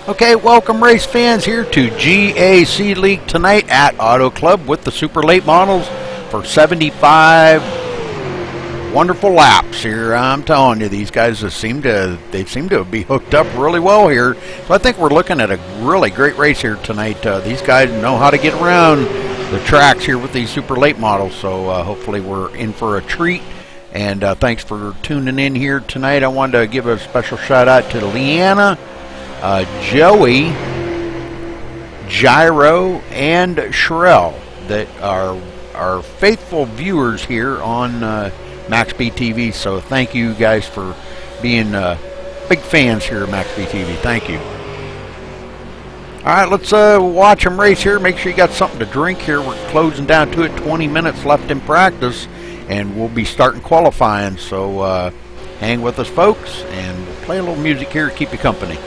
Okay, welcome race fans here to GAC League tonight at Auto Club with the super late models for 75 wonderful laps here. I'm telling you, these guys seem to be hooked up really well here. So I think we're looking at a really great race here tonight. These guys know how to get around the tracks here with these super late models. So hopefully we're in for a treat. And thanks for tuning in here tonight. I wanted to give a special shout out to Leanna, Joey, Gyro, and Sherelle that are faithful viewers here on MaxSpeedTV. So thank you guys for being big fans here at MaxSpeedTV. Thank you. All right, let's watch them race here. Make sure you got something to drink here. We're closing down to it. 20 minutes left in practice, and we'll be starting qualifying. So hang with us, folks, and we'll play a little music here to keep you company.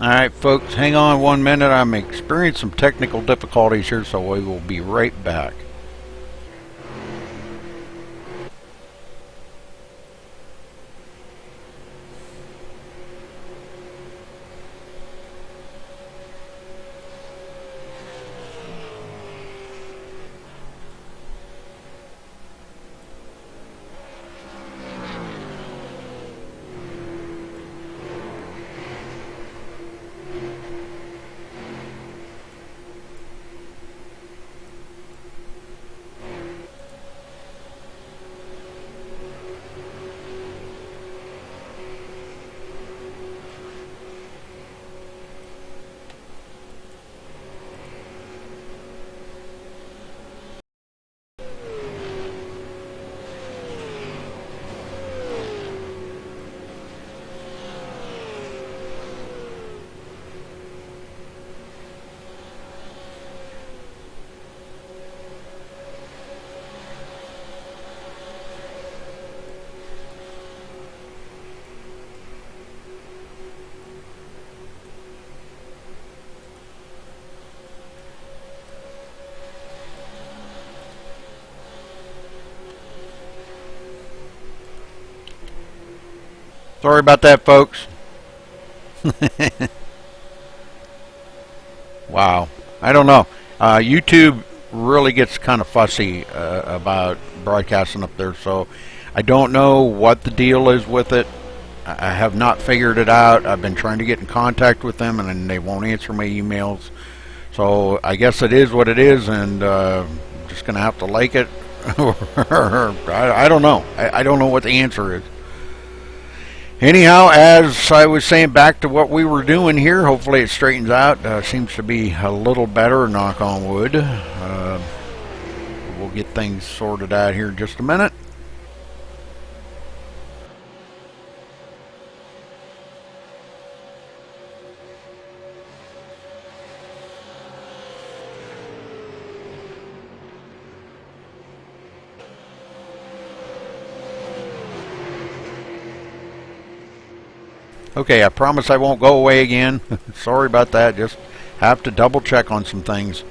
All right, folks, hang on 1 minute. I'm experiencing some technical difficulties here, so we will be right back. Sorry about that, folks. Wow. I don't know. YouTube really gets kind of fussy about broadcasting up there, so I don't know what the deal is with it. I have not figured it out. I've been trying to get in contact with them, and they won't answer my emails. So I guess it is what it is, and I'm just going to have to like it. I don't know. I don't know what the answer is. Anyhow, as I was saying, back to what we were doing here, hopefully it straightens out. Seems to be a little better, knock on wood. We'll get things sorted out here in just a minute. Okay, I promise I won't go away again. Sorry about that. Just have to double check on some things.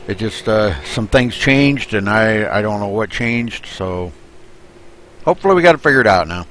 It just, some things changed, and I don't know what changed, so hopefully we got it figured out now.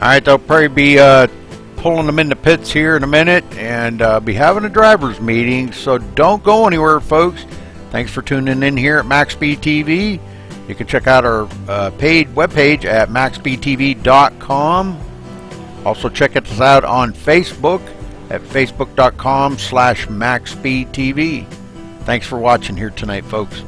Alright, they'll probably be pulling them in the pits here in a minute and be having a driver's meeting, so don't go anywhere, folks. Thanks for tuning in here at MaxSpeedTV. You can check out our paid webpage at MaxSpeedTV.com. Also check us out on Facebook at Facebook.com/MaxSpeedTV. Thanks for watching here tonight, folks.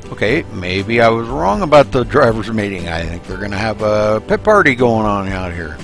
Okay, maybe I was wrong about the driver's meeting. I think they're going to have a pit party going on out here.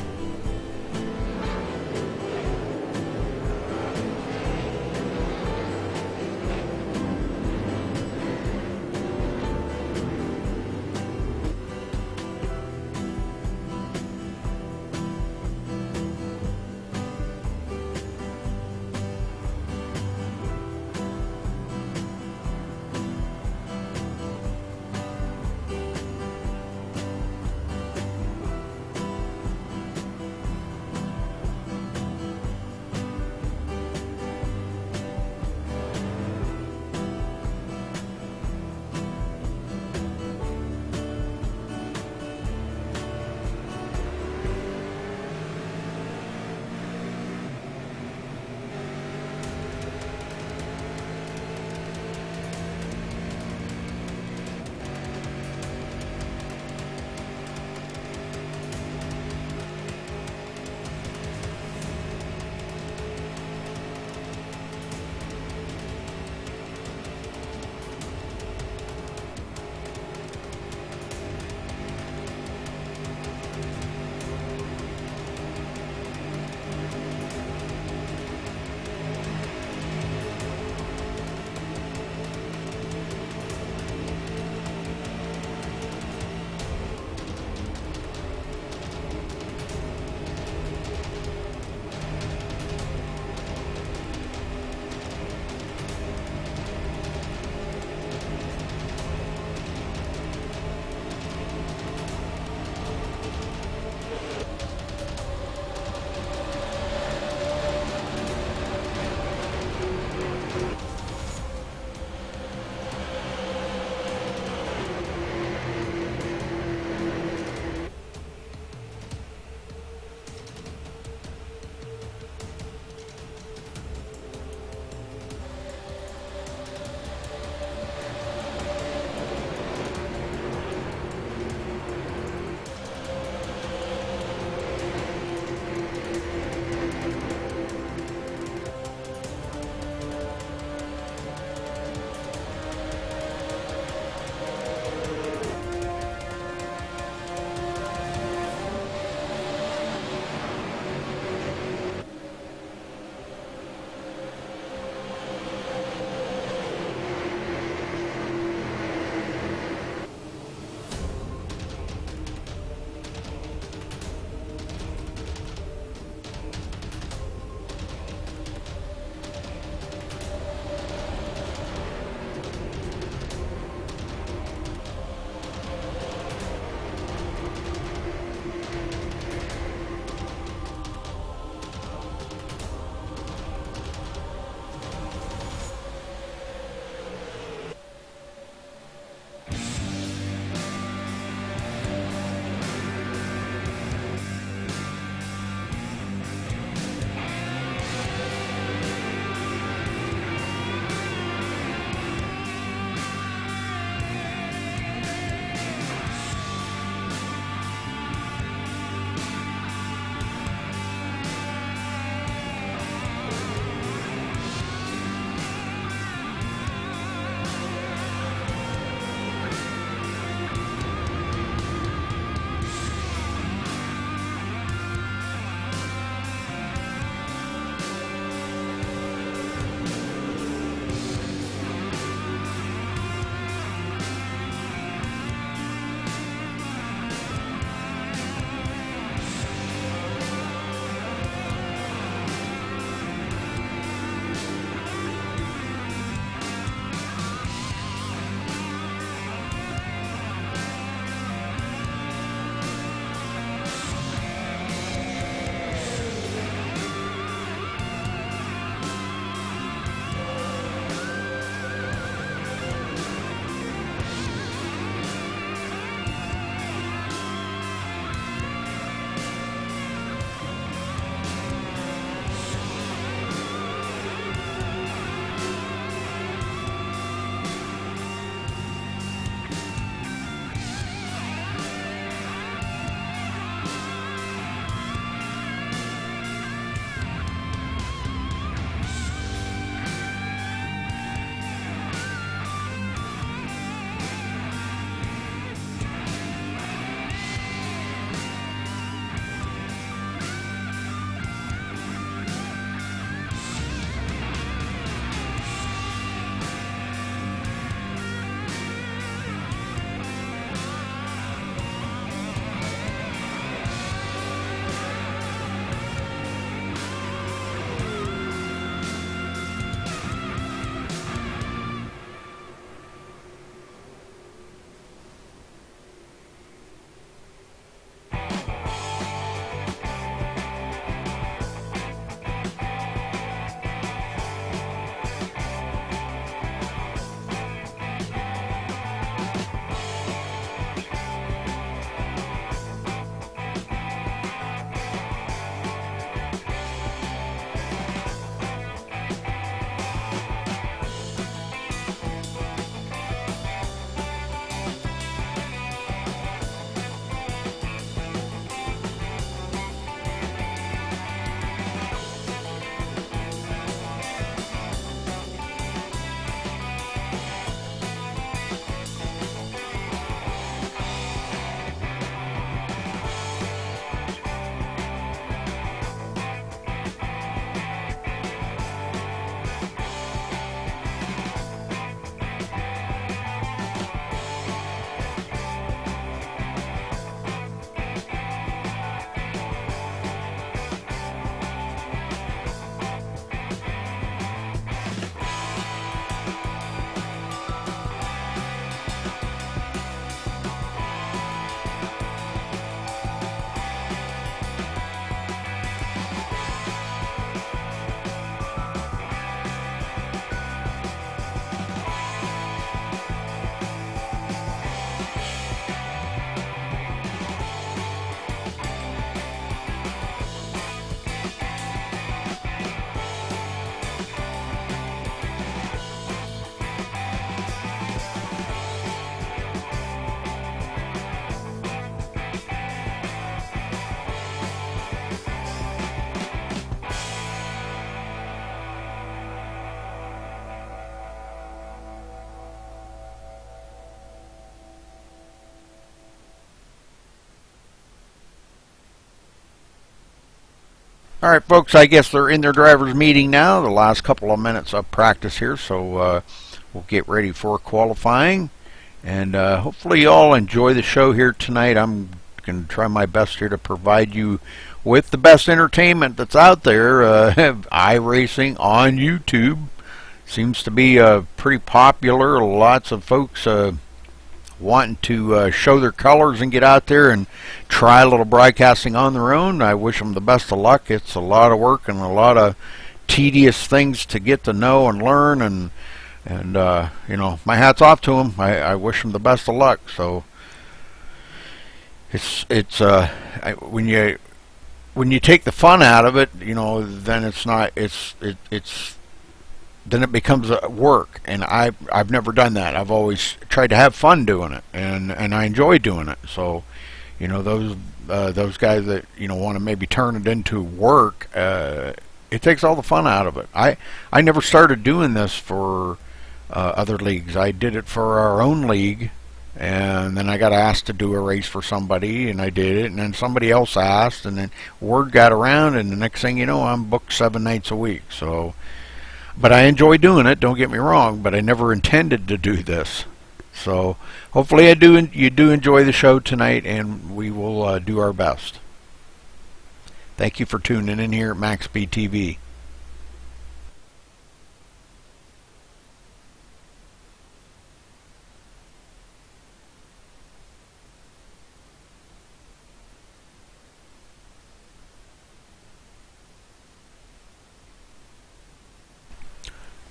All right, folks, I guess they're in their driver's meeting now, the last couple of minutes of practice here, so we'll get ready for qualifying. And hopefully you all enjoy the show here tonight. I'm going to try my best here to provide you with the best entertainment that's out there. iRacing on YouTube seems to be pretty popular. Lots of folks wanting to show their colors and get out there and try a little broadcasting on their own. I wish them the best of luck. It's a lot of work and a lot of tedious things to get to know and learn, and you know, my hat's off to them. I wish them the best of luck. So when you take the fun out of it, you know, then then it becomes work, and I've never done that. I've always tried to have fun doing it, and I enjoy doing it. So, you know, those guys that, you know, want to maybe turn it into work, it takes all the fun out of it. I never started doing this for other leagues. I did it for our own league, and then I got asked to do a race for somebody, and I did it, and then somebody else asked, and then word got around, and the next thing you know, I'm booked 7 nights a week. So, but I enjoy doing it, don't get me wrong, but I never intended to do this. So hopefully you do enjoy the show tonight, and we will do our best. Thank you for tuning in here at MaxSpeedTV.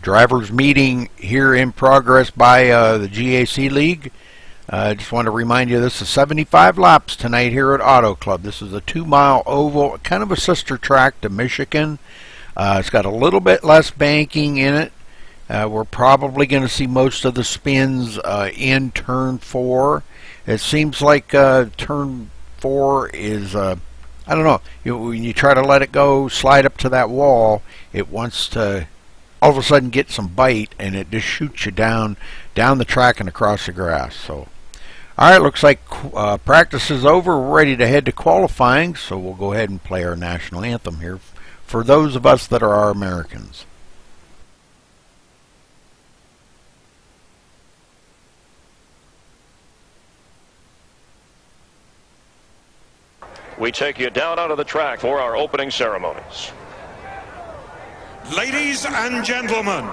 Drivers meeting here in progress by the GAC League. I just want to remind you, this is 75 laps tonight here at Auto Club. This is a 2-mile oval, kind of a sister track to Michigan. It's got a little bit less banking in it. We're probably going to see most of the spins in turn 4. It seems like turn 4 is, I don't know, when you try to let it go, slide up to that wall, it wants to all of a sudden get some bite, and it just shoots you down the track and across the grass. So, all right, looks like practice is over. We're ready to head to qualifying, so we'll go ahead and play our national anthem here for those of us that are our Americans. We take you down onto the track for our opening ceremonies. Ladies and gentlemen,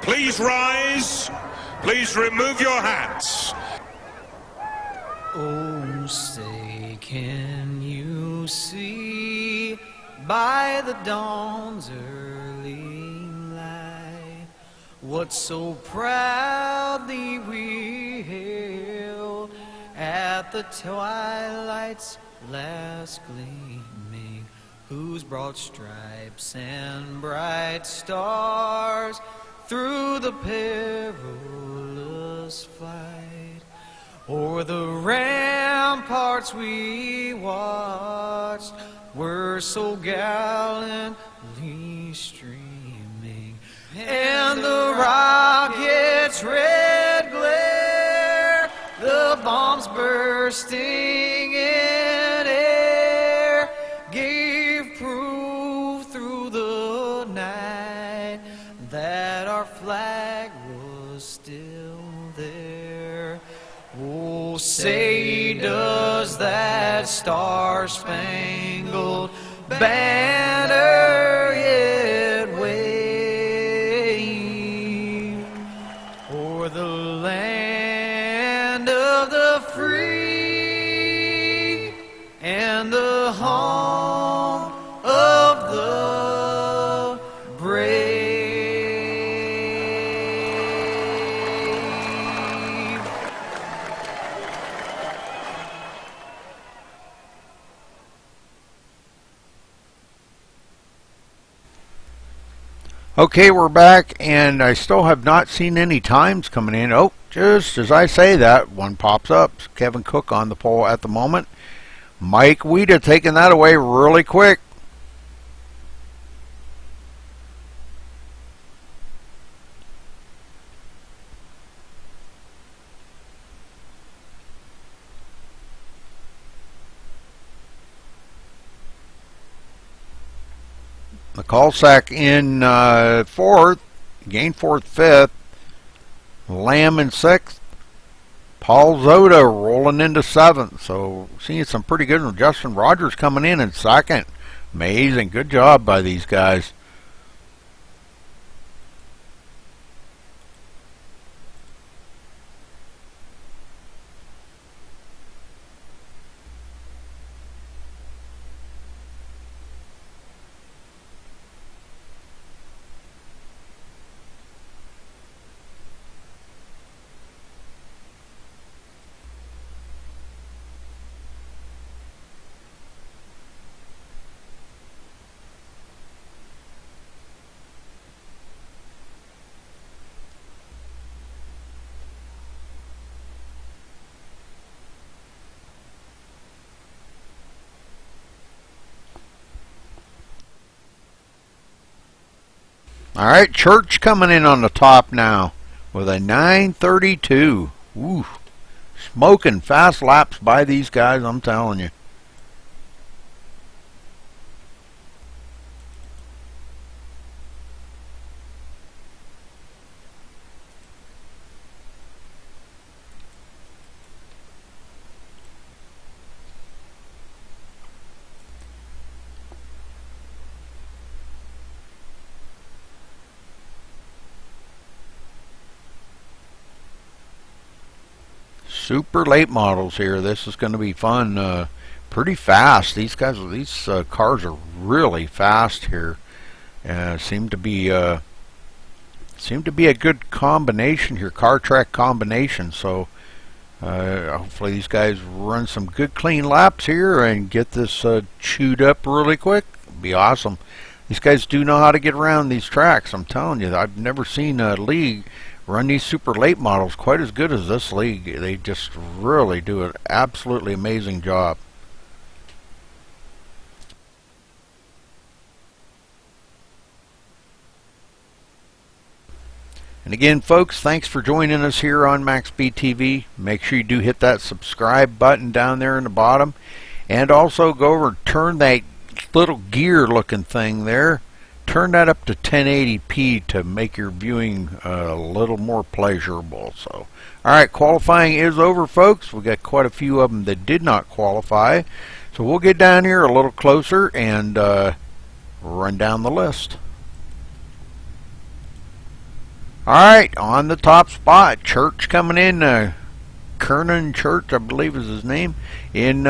please rise. Please remove your hats. Oh, say, can you see by the dawn's early light what so proudly we hailed at the twilight's last gleaming, whose broad stripes and bright stars through the perilous fight o'er the ramparts we watched were so gallantly streaming, and the rocket's red glare, the bombs bursting in air, gave proof through the night that our flag was still there. Oh, say, does that star-spangled banner yet wave o'er the land of the free and the home of the brave? Okay, we're back, and I still have not seen any times coming in. Oh, just as I say that, one pops up. Kevin Cook on the pole at the moment. Mike Weeda taking that away really quick. McCulsack in 4th, Gainforth 5th, Lamb in 6th, Paul Zoda rolling into 7th. So seeing some pretty good ones. Justin Rogers coming in 2nd. Amazing. Good job by these guys. All right, Church coming in on the top now with a 9:32. Ooh, smoking fast laps by these guys, I'm telling you. Super late models here. This is going to be fun. Pretty fast. These cars are really fast here. Seem to be a good combination here, car track combination. So hopefully these guys run some good clean laps here and get this chewed up really quick. It'd be awesome. These guys do know how to get around these tracks. I'm telling you, I've never seen a league run these super late models quite as good as this league. They just really do an absolutely amazing job. And again, folks, thanks for joining us here on MaxSpeedTV. Make sure you do hit that subscribe button down there in the bottom, and also go over and turn that little gear looking thing there, turn that up to 1080p to make your viewing a little more pleasurable. So, alright, qualifying is over, folks. We got quite a few of them that did not qualify. So we'll get down here a little closer and run down the list. Alright, on the top spot, Church coming in. Kernan Church, I believe is his name. In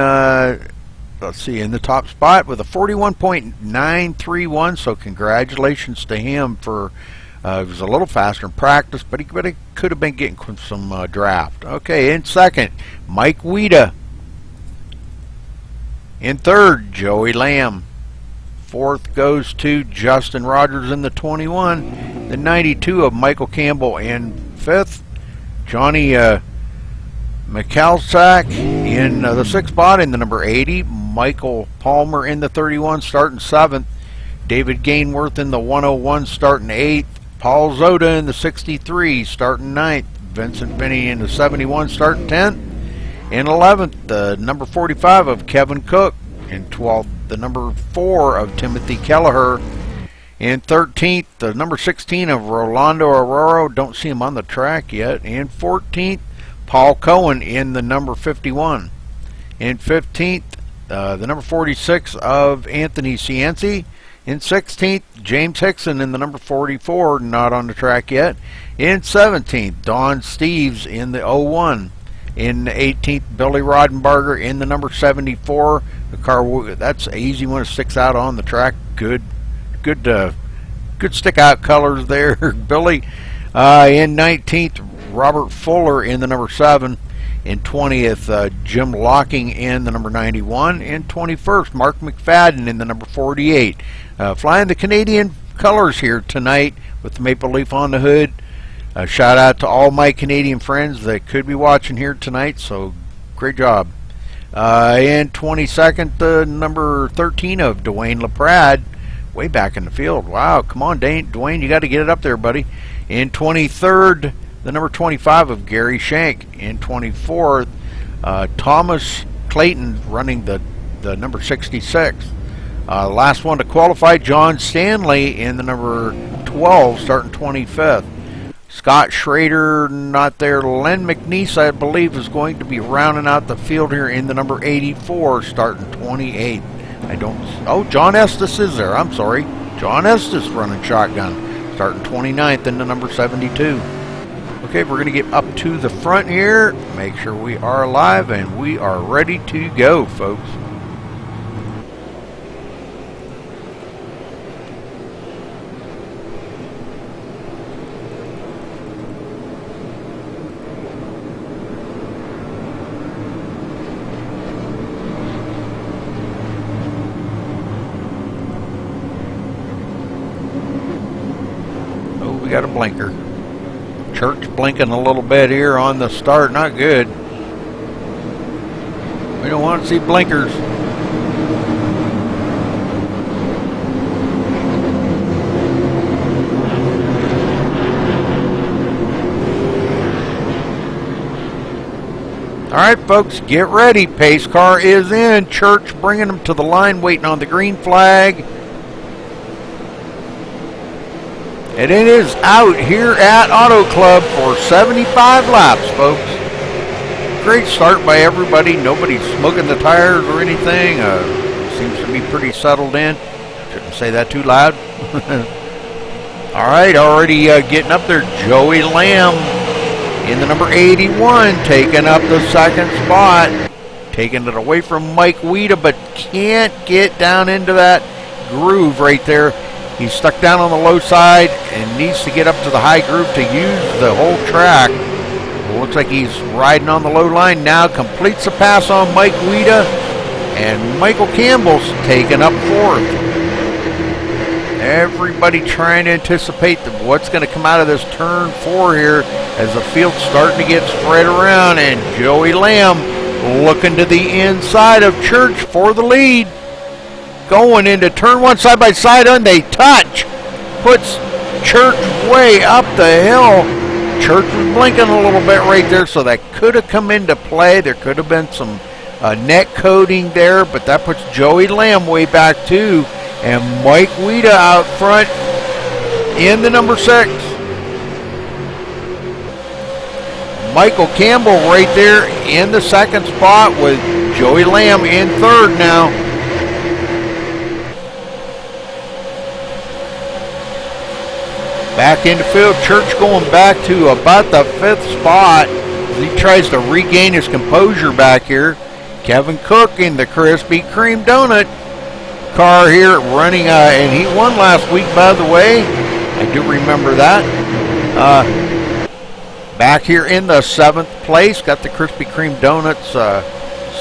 let's see, in the top spot with a 41.931, so congratulations to him for he was a little faster in practice, but he could have been getting some draft. Okay, in 2nd, Mike Weeda. In 3rd, Joey Lamb. 4th goes to Justin Rogers in the 21. The 92 of Michael Campbell in 5th. Johnny McCulsack in the 6th spot in the number 80. Michael Palmer in the 31 starting 7th. David Gainworth in the 101 starting 8th. Paul Zoda in the 63 starting 9th. Vincent Finney in the 71 starting 10th. In 11th, the number 45 of Kevin Cook. In 12th, the number 4 of Timothy Kelleher. In 13th, the number 16 of Rolando Aurora. Don't see him on the track yet. In 14th, Paul Cohen in the number 51. In 15th, the number 46 of Anthony Cianci. In 16th, James Hickson in the number 44, not on the track yet. In 17th, Don Steves in the 01. In 18th, Billy Rodenbarger in the number 74. The car, that's an easy one, sticks out on the track. Good stick out colors there, Billy. In 19th, Robert Fuller in the number 7. In 20th, Jim Locking in the number 91. In 21st, Mark McFadden in the number 48. Flying the Canadian colors here tonight with the maple leaf on the hood. Shout out to all my Canadian friends that could be watching here tonight, so great job. In 22nd, the number 13 of Dwayne LaPrade, way back in the field. Wow, come on, Dwayne, you got to get it up there, buddy. In 23rd, the number 25 of Gary Shank. In 24th, Thomas Clayton running the number 66. Last one to qualify, John Stanley in the number 12, starting 25th. Scott Schrader not there. Len McNeese, I believe, is going to be rounding out the field here in the number 84, starting 28th. Oh, John Estes is there. I'm sorry. John Estes running shotgun, starting 29th in the number 72. Okay, we're going to get up to the front here, make sure we are live, and we are ready to go, folks. Oh, we got a blinker. Church blinking a little bit here on the start. Not good. We don't want to see blinkers. All right, folks, get ready. Pace car is in. Church bringing them to the line, waiting on the green flag. And it is out here at Auto Club for 75 laps, folks. Great start by everybody. Nobody's smoking the tires or anything. Seems to be pretty settled in. Shouldn't say that too loud. All right, already getting up there, Joey Lamb in the number 81, taking up the second spot. Taking it away from Mike Weida, but can't get down into that groove right there. He's stuck down on the low side and needs to get up to the high groove to use the whole track. Well, looks like he's riding on the low line now. Completes the pass on Mike Weida, and Michael Campbell's taking up fourth. Everybody trying to anticipate what's going to come out of this turn 4 here as the field's starting to get spread around, and Joey Lamb looking to the inside of Church for the lead. Going into turn 1 side by side, and they touch. Puts Church way up the hill. Church was blinking a little bit right there, so that could have come into play. There could have been some net coating there, but that puts Joey Lamb way back too. And Mike Weida out front in the number 6. Michael Campbell right there in the second spot with Joey Lamb in third now. Back into field, Church going back to about the 5th spot as he tries to regain his composure back here. Kevin Cook in the Krispy Kreme donut car here running, and he won last week, by the way. I do remember that. Back here in the 7th place, got the Krispy Kreme donuts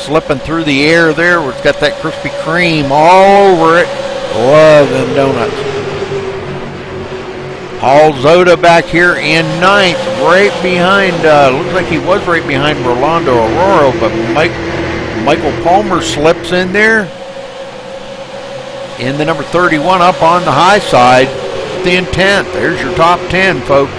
slipping through the air there. It's got that Krispy Kreme all over it. Love them donuts. Paul Zoda back here in 9th, right behind, looks like he was right behind Rolando Aurora, but Michael Palmer slips in there. In the number 31 up on the high side, in 10th. There's your top 10, folks.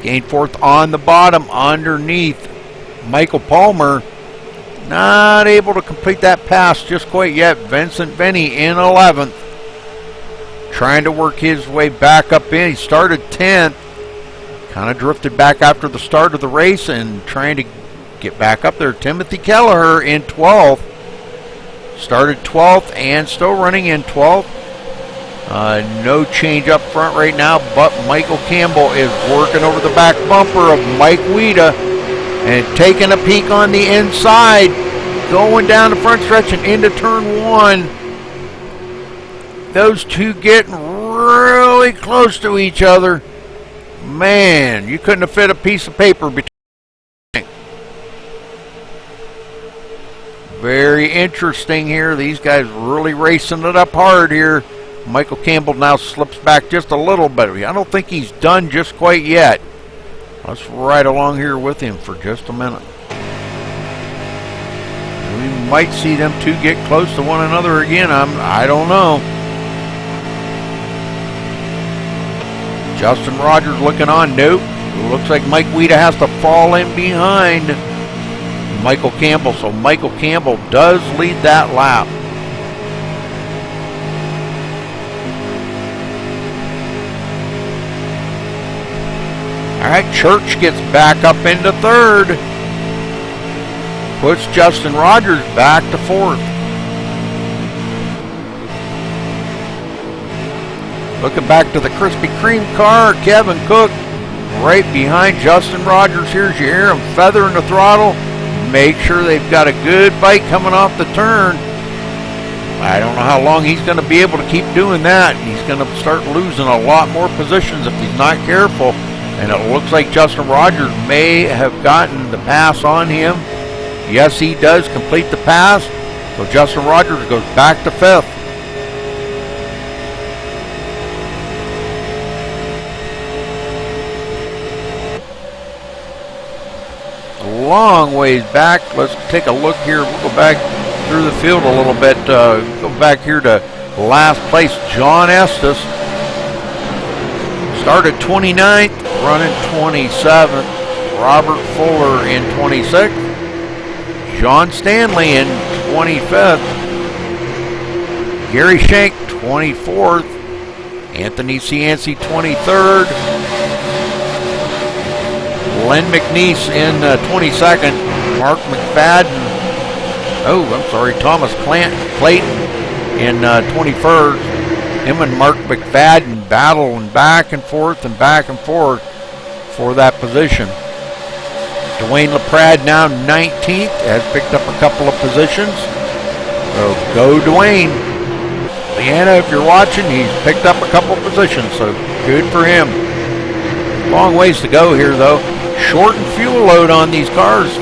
Gained 4th on the bottom underneath Michael Palmer. Not able to complete that pass just quite yet. Vincent Benny in 11th. Trying to work his way back up in. He started 10th. Kind of drifted back after the start of the race and trying to get back up there. Timothy Kelleher in 12th. Started 12th and still running in 12th. No change up front right now, but Michael Campbell is working over the back bumper of Mike Weida and taking a peek on the inside, going down the front stretch and into turn 1. Those two getting really close to each other. Man, you couldn't have fit a piece of paper between. Very interesting here. These guys really racing it up hard here. Michael Campbell now slips back just a little bit. I don't think he's done just quite yet. Let's ride along here with him for just a minute. We might see them two get close to one another again. I don't know. Justin Rogers looking on. Nope. looks like Mike Weida has to fall in behind Michael Campbell. So Michael Campbell does lead that lap. All right, Church gets back up into third. Puts Justin Rogers back to fourth. Looking back to the Krispy Kreme car, Kevin Cook right behind Justin Rogers. Here's you hear him feathering the throttle. Make sure they've got a good bite coming off the turn. I don't know how long he's going to be able to keep doing that. He's going to start losing a lot more positions if he's not careful. And it looks like Justin Rogers may have gotten the pass on him. Yes, he does complete the pass. So Justin Rogers goes back to fifth. A long ways back. Let's take a look here. We'll go back through the field a little bit. Go back here to last place, John Estes. Started 29th, running 27th. Robert Fuller in 26th. John Stanley in 25th. Gary Shank 24th. Anthony Cianci 23rd. Len McNeese in 22nd. Mark McFadden. Thomas Clayton in 21st. Him and Mark McFadden battling back and forth for that position. Dwayne LaPrade now 19th, has picked up a couple of positions. So go Dwayne. Leanna, if you're watching, he's picked up a couple of positions, so good for him. Long ways to go here though. Shortened fuel load on these cars.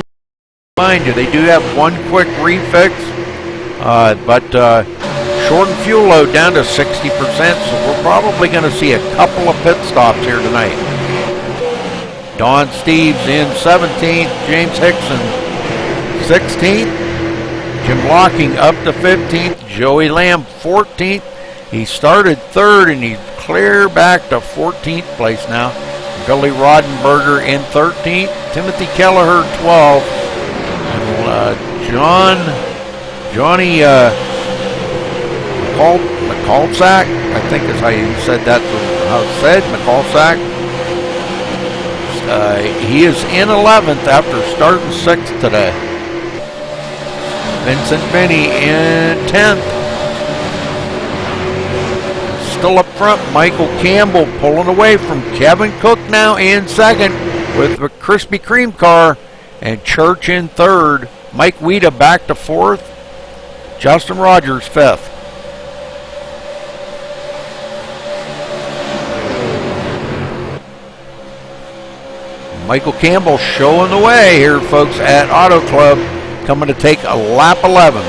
Mind you, they do have one quick refix, but shortened fuel load down to 60%, so we're probably going to see a couple of pit stops here tonight. Don Steves in 17th, James Hickson 16th, Jim Locking up to 15th, Joey Lamb 14th. He started third and he's clear back to 14th place now. Billy Rodenberger in 13th, Timothy Kelleher 12th, and Johnny McCallsack, I think is how you said that, how it's said, McCallsack. He is in 11th after starting 6th today. Vincent Binney in 10th. Still up front, Michael Campbell pulling away from Kevin Cook now in second with the Krispy Kreme car, and Church in third. Mike Weida back to fourth. Justin Rogers fifth. Michael Campbell showing the way here, folks, at Auto Club, coming to take a lap 11.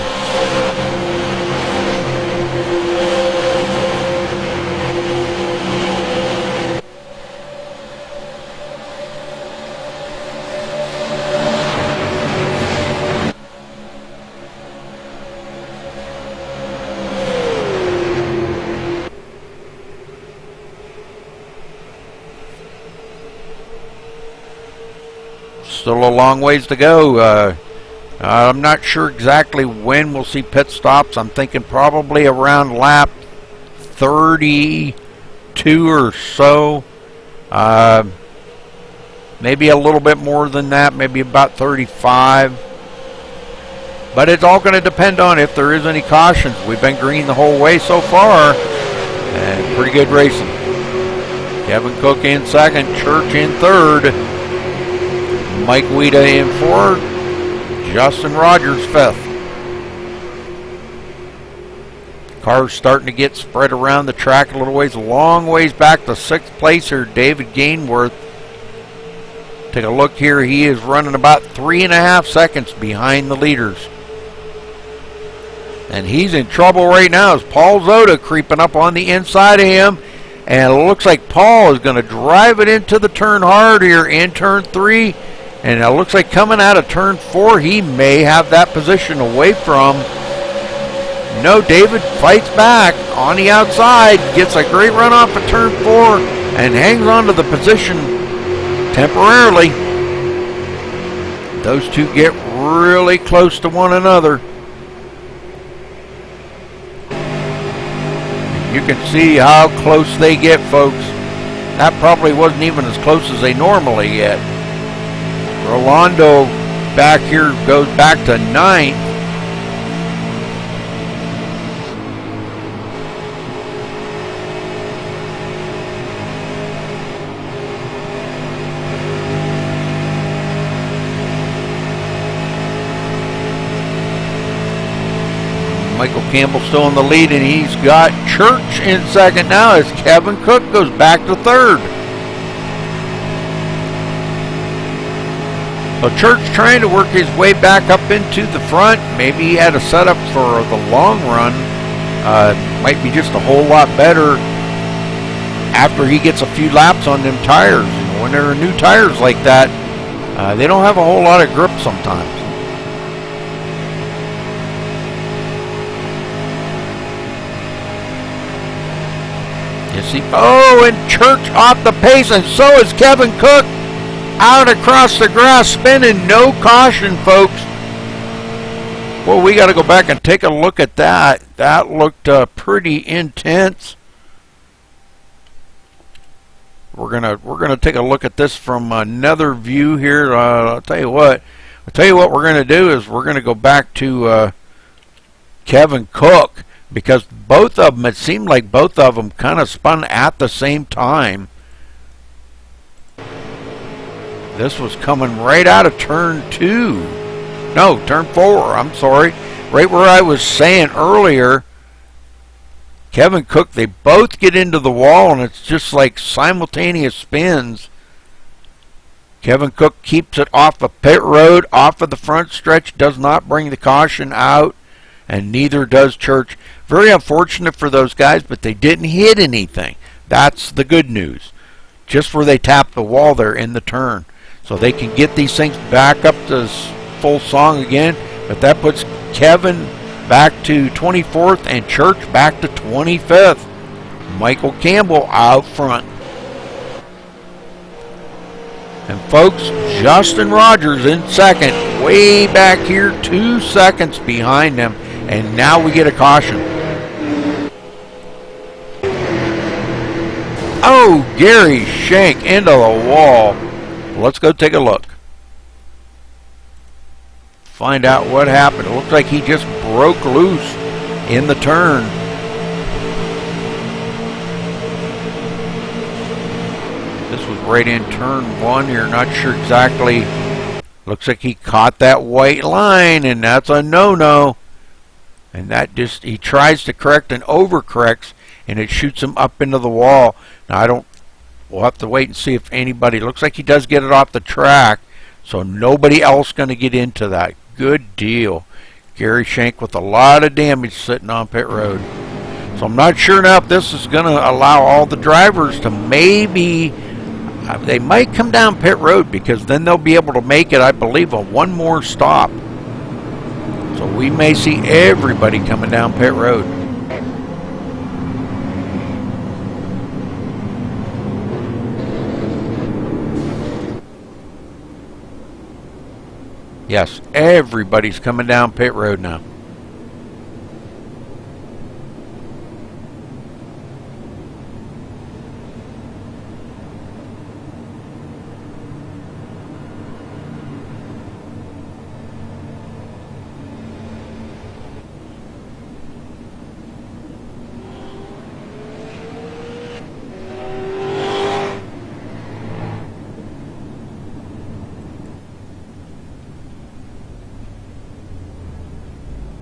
Still a long ways to go. I'm not sure exactly when we'll see pit stops. I'm thinking probably around lap 32 or so. Maybe a little bit more than that, maybe about 35. But it's all going to depend on if there is any cautions. We've been green the whole way so far, and pretty good racing. Kevin Cook in second, Church in third. Mike Weida in fourth, Justin Rogers fifth. Cars starting to get spread around the track a little ways, a long ways back to sixth place here, David Gainworth. Take a look here, he is running about 3.5 seconds behind the leaders. And he's in trouble right now as Paul Zoda creeping up on the inside of him. And it looks like Paul is going to drive it into the turn hard here in turn 3. And it looks like coming out of turn 4, he may have that position away from. No, David fights back on the outside, gets a great run off of turn 4, and hangs on to the position temporarily. Those two get really close to one another. You can see how close they get, folks. That probably wasn't even as close as they normally get. Rolando back here goes back to 9th. Michael Campbell still in the lead, and he's got Church in second now as Kevin Cook goes back to 3rd. So Church trying to work his way back up into the front. Maybe he had a setup for the long run. Might be just a whole lot better after he gets a few laps on them tires. When there are new tires like that, they don't have a whole lot of grip sometimes. You see, oh, and Church off the pace, and so is Kevin Cook. Out across the grass, spinning, no caution, folks. Well, we got to go back and take a look at that. That looked pretty intense. We're gonna take a look at this from another view here. I'll tell you what we're gonna do is we're gonna go back to Kevin Cook, because both of them, it seemed like both of them kind of spun at the same time. This was coming right out of turn 2. No, turn 4, I'm sorry. Right where I was saying earlier, Kevin Cook, they both get into the wall, and it's just like simultaneous spins. Kevin Cook keeps it off of pit road, off of the front stretch, does not bring the caution out, and neither does Church. Very unfortunate for those guys, but they didn't hit anything. That's the good news. Just where they tapped the wall there in the turn. So they can get these things back up to full song again. But that puts Kevin back to 24th and Church back to 25th. Michael Campbell out front. And folks, Justin Rogers in second. Way back here, 2 seconds behind them. And now we get a caution. Oh, Gary Shank into the wall. Let's go take a look. Find out what happened. It looks like he just broke loose in the turn. This was right in turn 1 here. Not sure exactly. Looks like he caught that white line, and that's a no-no. And that just, he tries to correct and overcorrects, and it shoots him up into the wall. Now, we'll have to wait and see if anybody, looks like he does get it off the track, so nobody else going to get into that. Good deal. Gary Shank with a lot of damage sitting on pit road. So I'm not sure now if this is going to allow all the drivers to maybe, they might come down pit road, because then they'll be able to make it, I believe, a one more stop. So we may see everybody coming down pit road. Yes, everybody's coming down pit road now.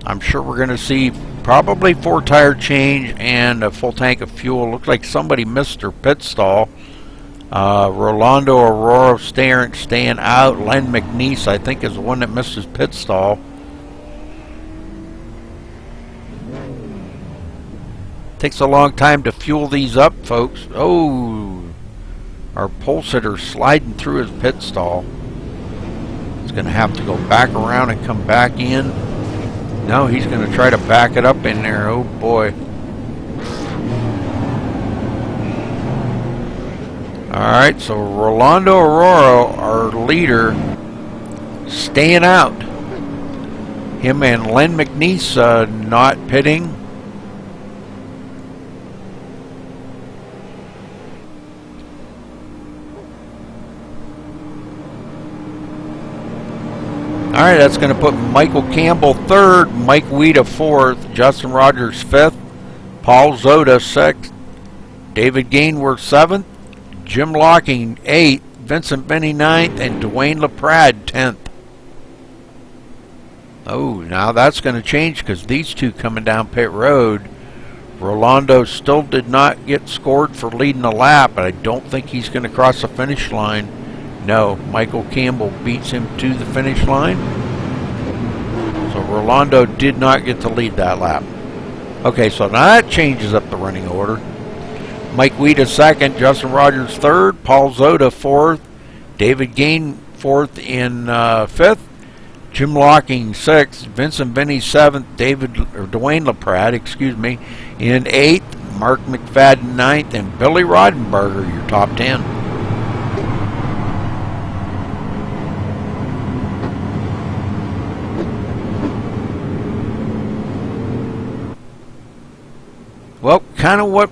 I'm sure we're going to see probably 4 tire change and a full tank of fuel. Looks like somebody missed their pit stall. Rolando Aurora staying out. Len McNeese, I think, is the one that missed his pit stall. Takes a long time to fuel these up, folks. Oh, our pole sitter sliding through his pit stall. He's going to have to go back around and come back in. No, he's going to try to back it up in there. Oh, boy. Alright, so Rolando Aurora, our leader, staying out. Him and Len McNeese not pitting. Alright, that's going to put Michael Campbell third, Mike Weida fourth, Justin Rogers fifth, Paul Zoda sixth, David Gainworth seventh, Jim Locking 8th, Vincent Benny 9th, and Dwayne LaPrade 10th. Oh, now that's going to change because these two coming down pit road. Rolando still did not get scored for leading the lap, but I don't think he's going to cross the finish line. No, Michael Campbell beats him to the finish line. So Rolando did not get to lead that lap. Okay, so now that changes up the running order. Mike Weida second, Justin Rogers third, Paul Zoda fourth, David Gain fourth in fifth, Jim Locking sixth, Vincent Benny seventh, Dwayne LaPrade, in eighth, Mark McFadden ninth, and Billy Rodenberger your top 10. Well, kind of what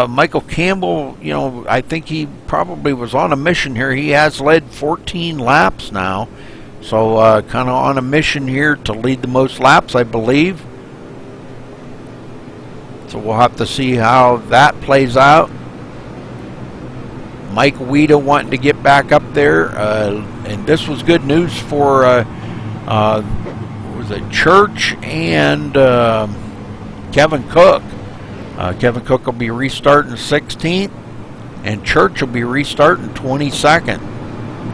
Michael Campbell, I think he probably was on a mission here. He has led 14 laps now. So kind of on a mission here to lead the most laps, I believe. So we'll have to see how that plays out. Mike Weida wanting to get back up there. And this was good news for was it Church and Kevin Cook. Kevin Cook will be restarting 16th, and Church will be restarting 22nd.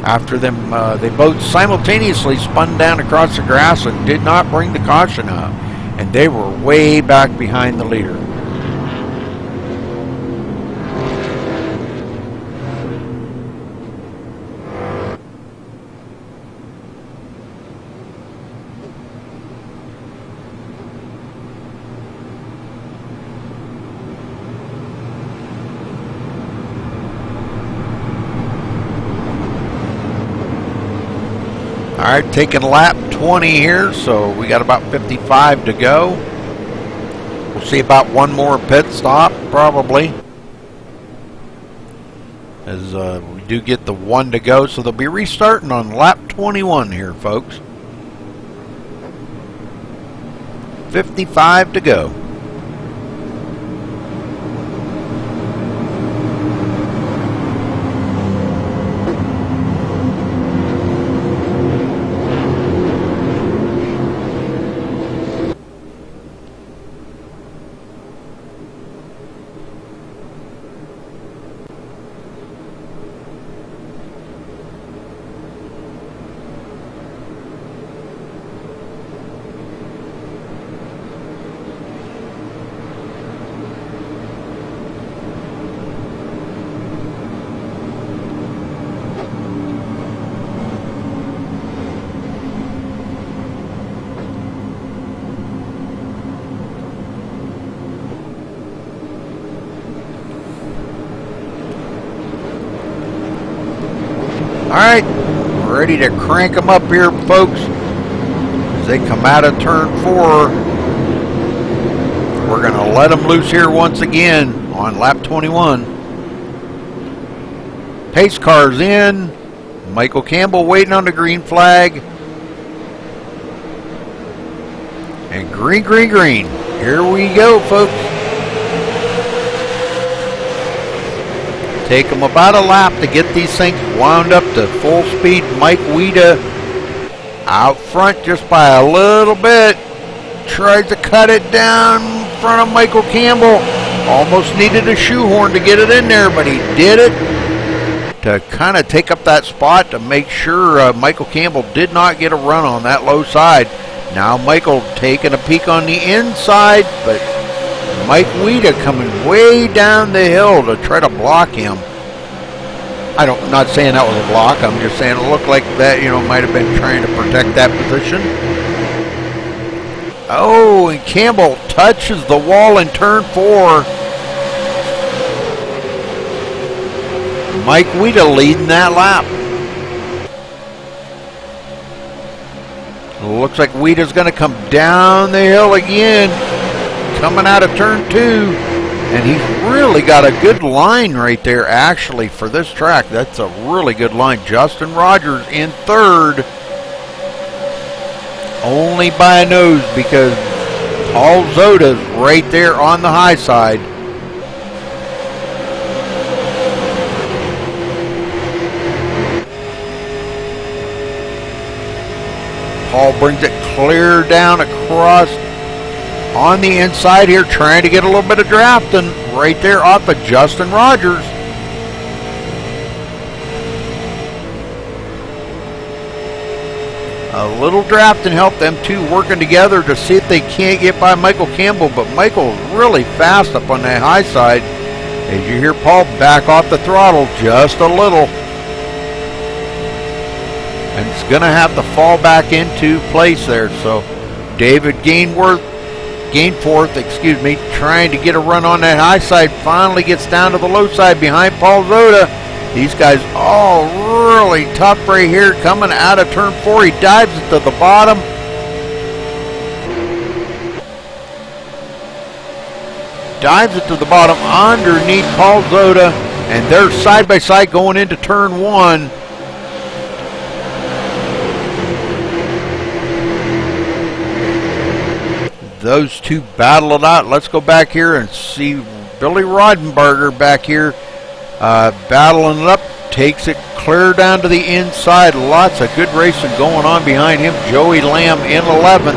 After them, they both simultaneously spun down across the grass and did not bring the caution out, and they were way back behind the leader. All right, taking lap 20 here, so we got about 55 to go. We'll see about one more pit stop, probably, as we do get the one to go. So they'll be restarting on lap 21 here, folks. 55 to go. Alright, we're ready to crank them up here, folks. As they come out of turn 4, we're going to let them loose here once again on lap 21. Pace car's in. Michael Campbell waiting on the green flag. And green, green, green. Here we go, folks. Take them about a lap to get these things wound up to full speed. Mike Weida out front just by a little bit. Tried to cut it down in front of Michael Campbell. Almost needed a shoehorn to get it in there, but he did it to kind of take up that spot to make sure Michael Campbell did not get a run on that low side. Now Michael taking a peek on the inside, but Mike Weida coming way down the hill to try to block him. I'm not saying that was a block. I'm just saying it looked like that, might have been trying to protect that position. Oh, and Campbell touches the wall in turn 4. Mike Weida leading that lap. Looks like Weida's going to come down the hill again, coming out of turn 2. And he's really got a good line right there, actually, for this track. That's a really good line. Justin Rogers in 3rd. Only by a nose because Paul Zoda's right there on the high side. Paul brings it clear down across on the inside here, trying to get a little bit of drafting right there off of Justin Rogers. A little drafting helped them two working together to see if they can't get by Michael Campbell, but Michael's really fast up on that high side. As you hear Paul back off the throttle just a little. And it's going to have to fall back into place there. So David Gainforth, trying to get a run on that high side, finally gets down to the low side behind Paul Zoda. These guys all really tough right here, coming out of turn 4. He dives it to the bottom. Dives it to the bottom underneath Paul Zoda, and they're side by side going into turn 1. Those two battle it out. Let's go back here and see Billy Rodenberger back here battling it up. Takes it clear down to the inside. Lots of good racing going on behind him. Joey Lamb in 11th.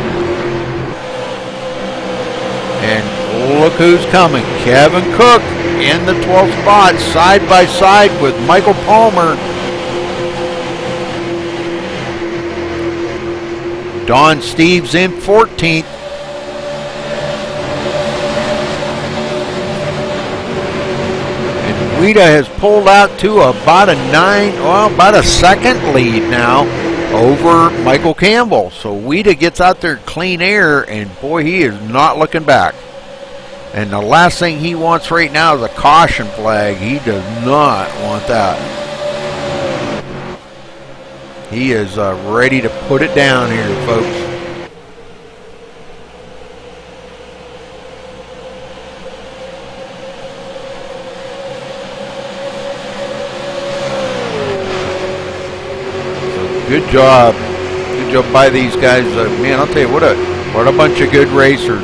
And look who's coming. Kevin Cook in the 12th spot, side by side with Michael Palmer. Don Steves in 14th. Weida has pulled out to about a second lead now over Michael Campbell. So Weida gets out there clean air, and boy, he is not looking back. And the last thing he wants right now is a caution flag. He does not want that. He is ready to put it down here, folks. Good job. Good job by these guys. Man, I'll tell you, what a bunch of good racers.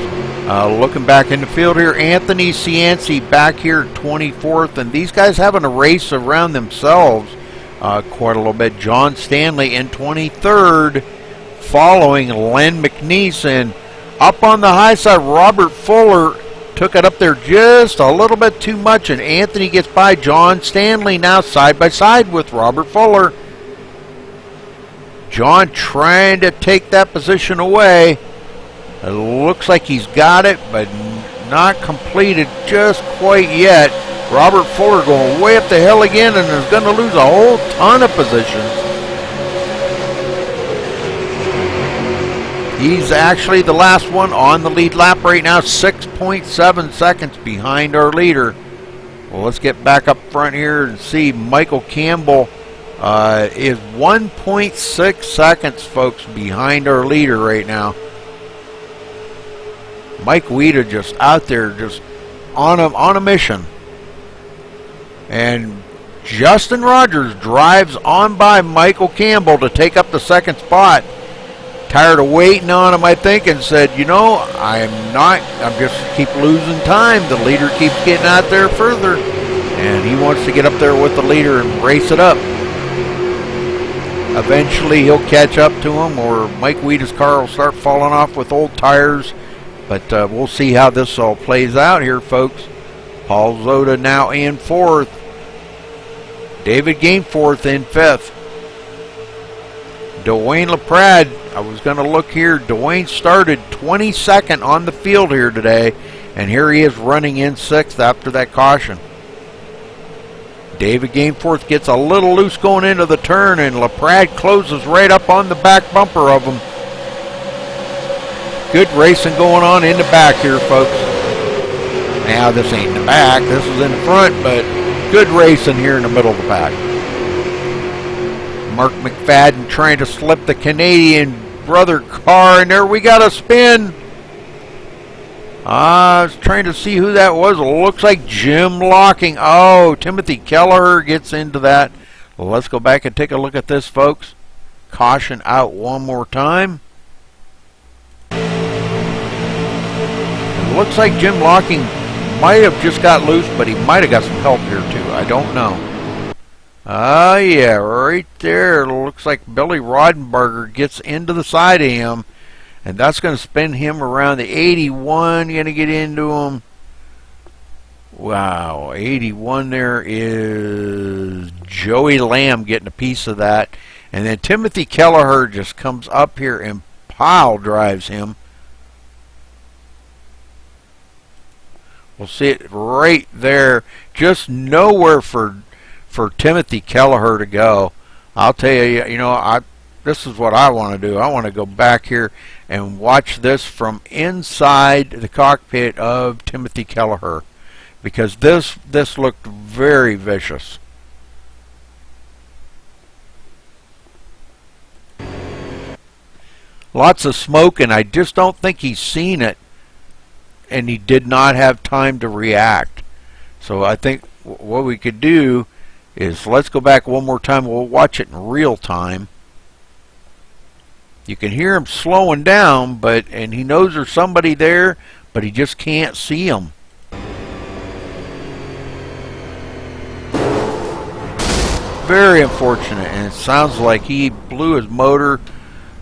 Looking back in the field here, Anthony Cianci back here 24th, and these guys having a race around themselves quite a little bit. John Stanley in 23rd, following Len McNeese. And up on the high side, Robert Fuller took it up there just a little bit too much, and Anthony gets by John Stanley now side by side with Robert Fuller. John trying to take that position away. It looks like he's got it, but not completed just quite yet. Robert Fuller going way up the hill again and is going to lose a whole ton of positions. He's actually the last one on the lead lap right now, 6.7 seconds behind our leader. Well, let's get back up front here and see Michael Campbell is 1.6 seconds, folks, behind our leader right now. Mike Weida just out there, just on a mission. And Justin Rogers drives on by Michael Campbell to take up the second spot. Tired of waiting on him, I think, and said, you know, I'm just keep losing time. The leader keeps getting out there further, and he wants to get up there with the leader and race it up. Eventually he'll catch up to him, or Mike Weida's car will start falling off with old tires. But we'll see how this all plays out here, folks. Paul Zoda now in 4th. David Gainforth in 5th. Dwayne LaPrade, I was going to look here. Dwayne started 22nd on the field here today, and here he is running in 6th after that caution. David Gainforth gets a little loose going into the turn, and LaPrade closes right up on the back bumper of him. Good racing going on in the back here, folks. Now, this ain't in the back. This is in the front, but Good racing here in the middle of the pack. Mark McFadden trying to slip the Canadian brother car in there. We got a spin. I was trying to see who that was. It looks like Jim Locking. Oh, Timothy Kelleher gets into that. Well, let's go back and take a look at this, folks. Caution out one more time. It looks like Jim Locking might have just got loose, but he might have got some help here too. I don't know. Oh yeah, right there. It looks like Billy Rodenberger gets into the side of him, and that's going to spin him around the 81. Going to get into him. Wow, 81 there is Joey Lamb getting a piece of that. And then Timothy Kelleher just comes up here and pile drives him. We'll see it right there. Just nowhere for Timothy Kelleher to go. I'll tell you, this is what I want to do. I want to go back here and watch this from inside the cockpit of Timothy Kelleher, because this looked very vicious. Lots of smoke, and I just don't think he's seen it, and he did not have time to react. So I think what we could do is, let's go back one more time. We'll watch it in real time. You can hear him slowing down, and he knows there's somebody there, but he just can't see him. Very unfortunate, and it sounds like he blew his motor.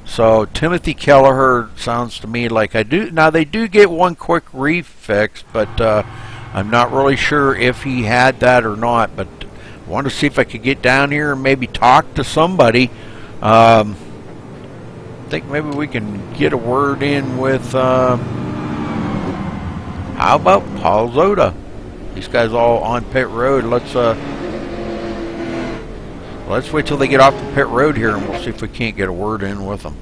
So Timothy Kelleher sounds to me like I do. Now they do get one quick refix, but I'm not really sure if he had that or not. But I want to see if I could get down here and maybe talk to somebody. I think maybe we can get a word in with, how about Paul Zoda? These guys all on pit road. Let's wait till they get off the pit road here, and we'll see if we can't get a word in with them.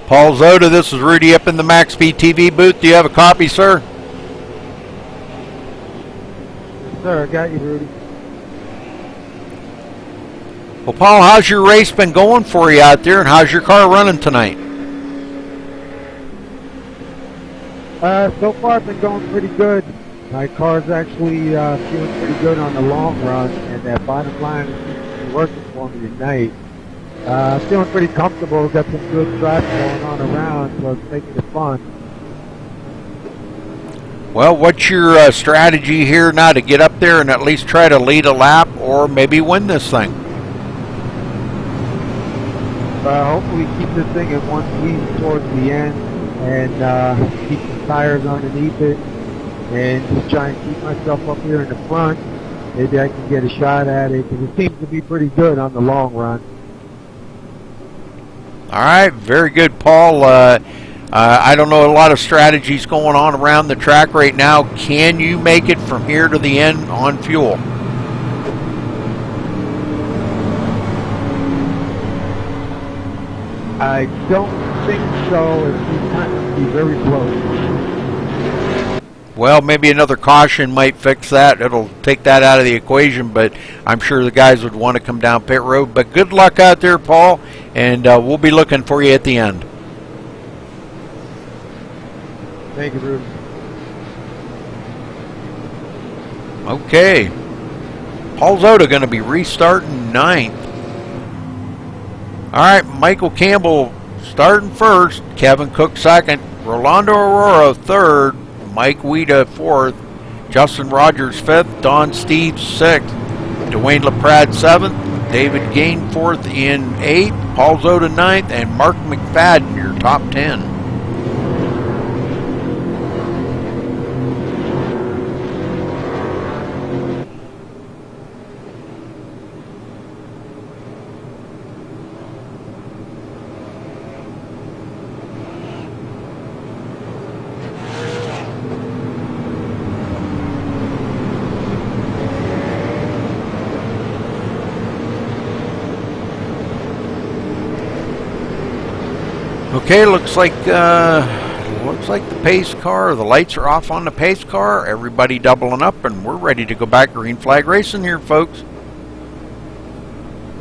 Paul Zoda, this is Rudy up in the MaxSpeedTV booth. Do you have a copy, sir? Sir, I got you, Rudy. Well, Paul, how's your race been going for you out there, and how's your car running tonight? So far, it's been going pretty good. My car's actually feeling pretty good on the long run, and that bottom line is working for me tonight. Feeling pretty comfortable. Got some good traffic going on around, so it's making it fun. Well, what's your strategy here now to get up there and at least try to lead a lap or maybe win this thing? Hopefully keep this thing at one speed towards the end, and keep the tires underneath it, and just try and keep myself up here in the front. Maybe I can get a shot at it, because it seems to be pretty good on the long run. All right, very good, Paul. I don't know a lot of strategies going on around the track right now. Can you make it from here to the end on fuel? I don't think so. It's kind of be very close. Well, maybe another caution might fix that. It'll take that out of the equation, but I'm sure the guys would want to come down pit road. But good luck out there, Paul, and we'll be looking for you at the end. Thank you, Bruce. Okay. Paul Zoda going to be restarting 9th. All right, Michael Campbell starting first, Kevin Cook second, Rolando Aurora third, Mike Weeda 4th, Justin Rogers 5th, Don Steve 6th, Dwayne LaPrade 7th, David Gain 4th in 8th, Paul Zoda 9th, and Mark McFadden your top 10. Okay, looks like the pace car, the lights are off on the pace car. Everybody doubling up, and we're ready to go back green flag racing here, folks.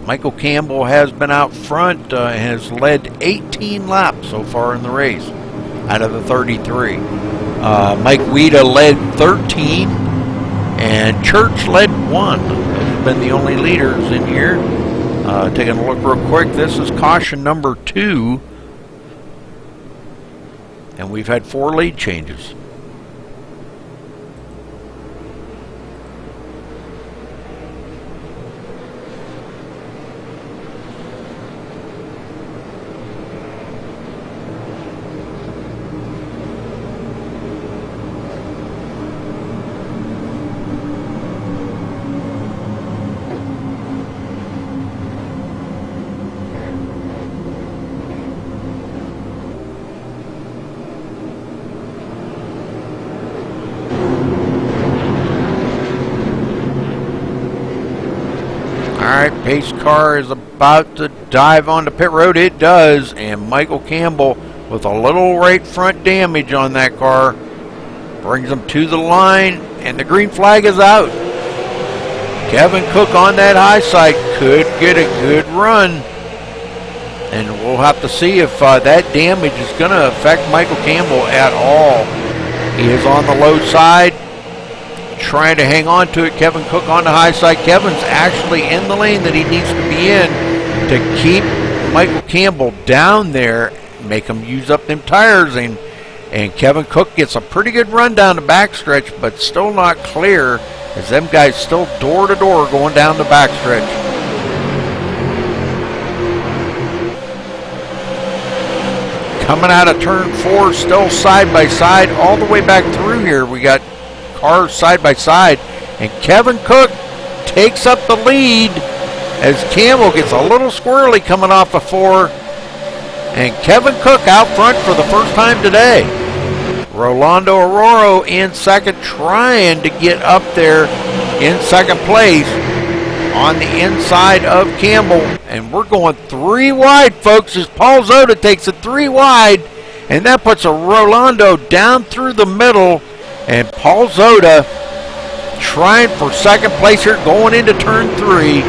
Michael Campbell has been out front, has led 18 laps so far in the race out of the 33. Mike Weida led 13, and Church led 1. Those have been the only leaders in here. Taking a look real quick, this is caution number 2. And we've had 4 lead changes. Alright, pace car is about to dive onto pit road. It does, and Michael Campbell with a little right front damage on that car brings him to the line, and the green flag is out. Kevin Cook on that high side could get a good run, and we'll have to see if that damage is going to affect Michael Campbell at all. He is on the low side, trying to hang on to it. Kevin Cook on the high side. Kevin's actually in the lane that he needs to be in to keep Michael Campbell down there, make him use up them tires, and Kevin Cook gets a pretty good run down the backstretch, but still not clear as them guys still door to door going down the backstretch. Coming out of turn 4, still side by side all the way back through here. We got cars side by side, and Kevin Cook takes up the lead as Campbell gets a little squirrely coming off of 4, and Kevin Cook out front for the first time today. Rolando Aurora in second, trying to get up there in second place on the inside of Campbell, and we're going 3 wide, folks, as Paul Zoda takes it 3 wide, and that puts a Rolando down through the middle. And Paul Zoda trying for second place here going into turn 3.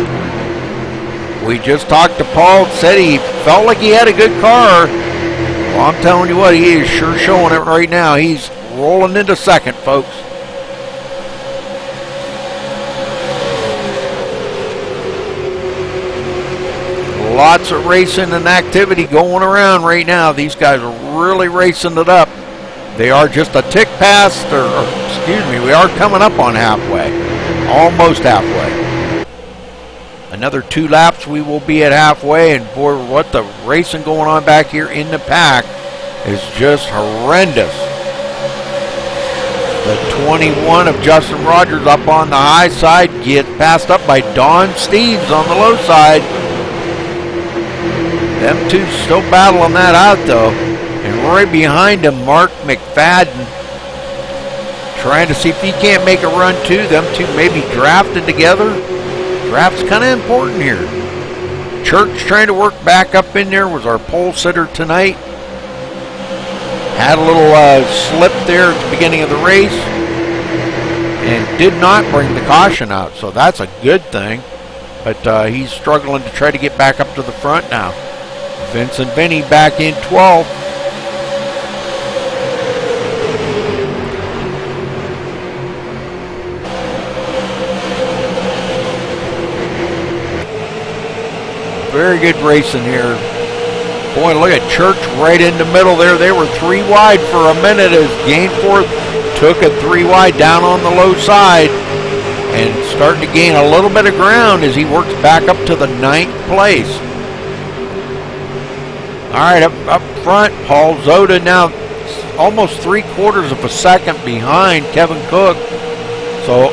We just talked to Paul, said he felt like he had a good car. Well, I'm telling you what, he is sure showing it right now. He's rolling into second, folks. Lots of racing and activity going around right now. These guys are really racing it up. They are just a tick past, or excuse me, we are coming up on halfway. Almost halfway. Another 2 laps, we will be at halfway, and boy, what the racing going on back here in the pack is just horrendous. The 21 of Justin Rogers up on the high side, get passed up by Don Steves on the low side. Them two still battling that out though. And right behind him, Mark McFadden, trying to see if he can't make a run too. Them two maybe drafted together. Draft's kind of important here. Church trying to work back up in there, was our pole sitter tonight. Had a little slip there at the beginning of the race and did not bring the caution out, so that's a good thing. But he's struggling to try to get back up to the front now. Vince and Vinny back in 12th. Very good racing here. Boy, look at Church right in the middle there. They were 3 wide for a minute as Gainforth took it 3 wide down on the low side and starting to gain a little bit of ground as he works back up to the 9th place. All right, up front, Paul Zoda now almost 3/4 of a second behind Kevin Cook. So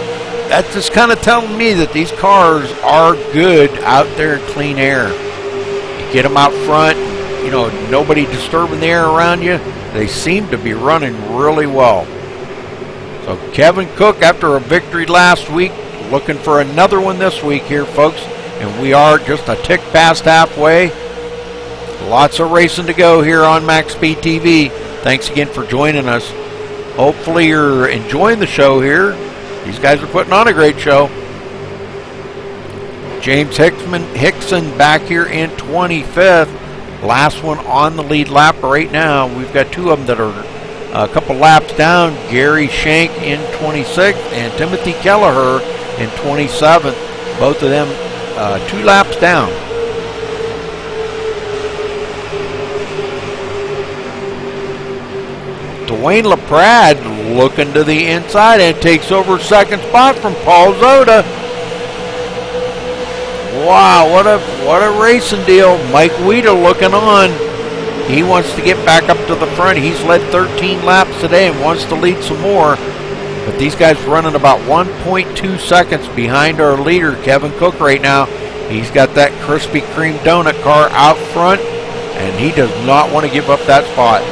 that's just kind of telling me that these cars are good out there in clean air. You get them out front, you know, nobody disturbing the air around you. They seem to be running really well. So Kevin Cook, after a victory last week, looking for another one this week here, folks. And we are just a tick past halfway. Lots of racing to go here on MaxSpeedTV. Thanks again for joining us. Hopefully you're enjoying the show here. These guys are putting on a great show. James Hickson back here in 25th. Last one on the lead lap right now. We've got two of them that are a couple laps down. Gary Shank in 26th and Timothy Kelleher in 27th. Both of them 2 laps down. Dwayne LaPrade looking to the inside and takes over second spot from Paul Zoda. Wow, what a racing deal. Mike Weida looking on. He wants to get back up to the front. He's led 13 laps today and wants to lead some more. But these guys running about 1.2 seconds behind our leader, Kevin Cook, right now. He's got that Krispy Kreme donut car out front, and he does not want to give up that spot.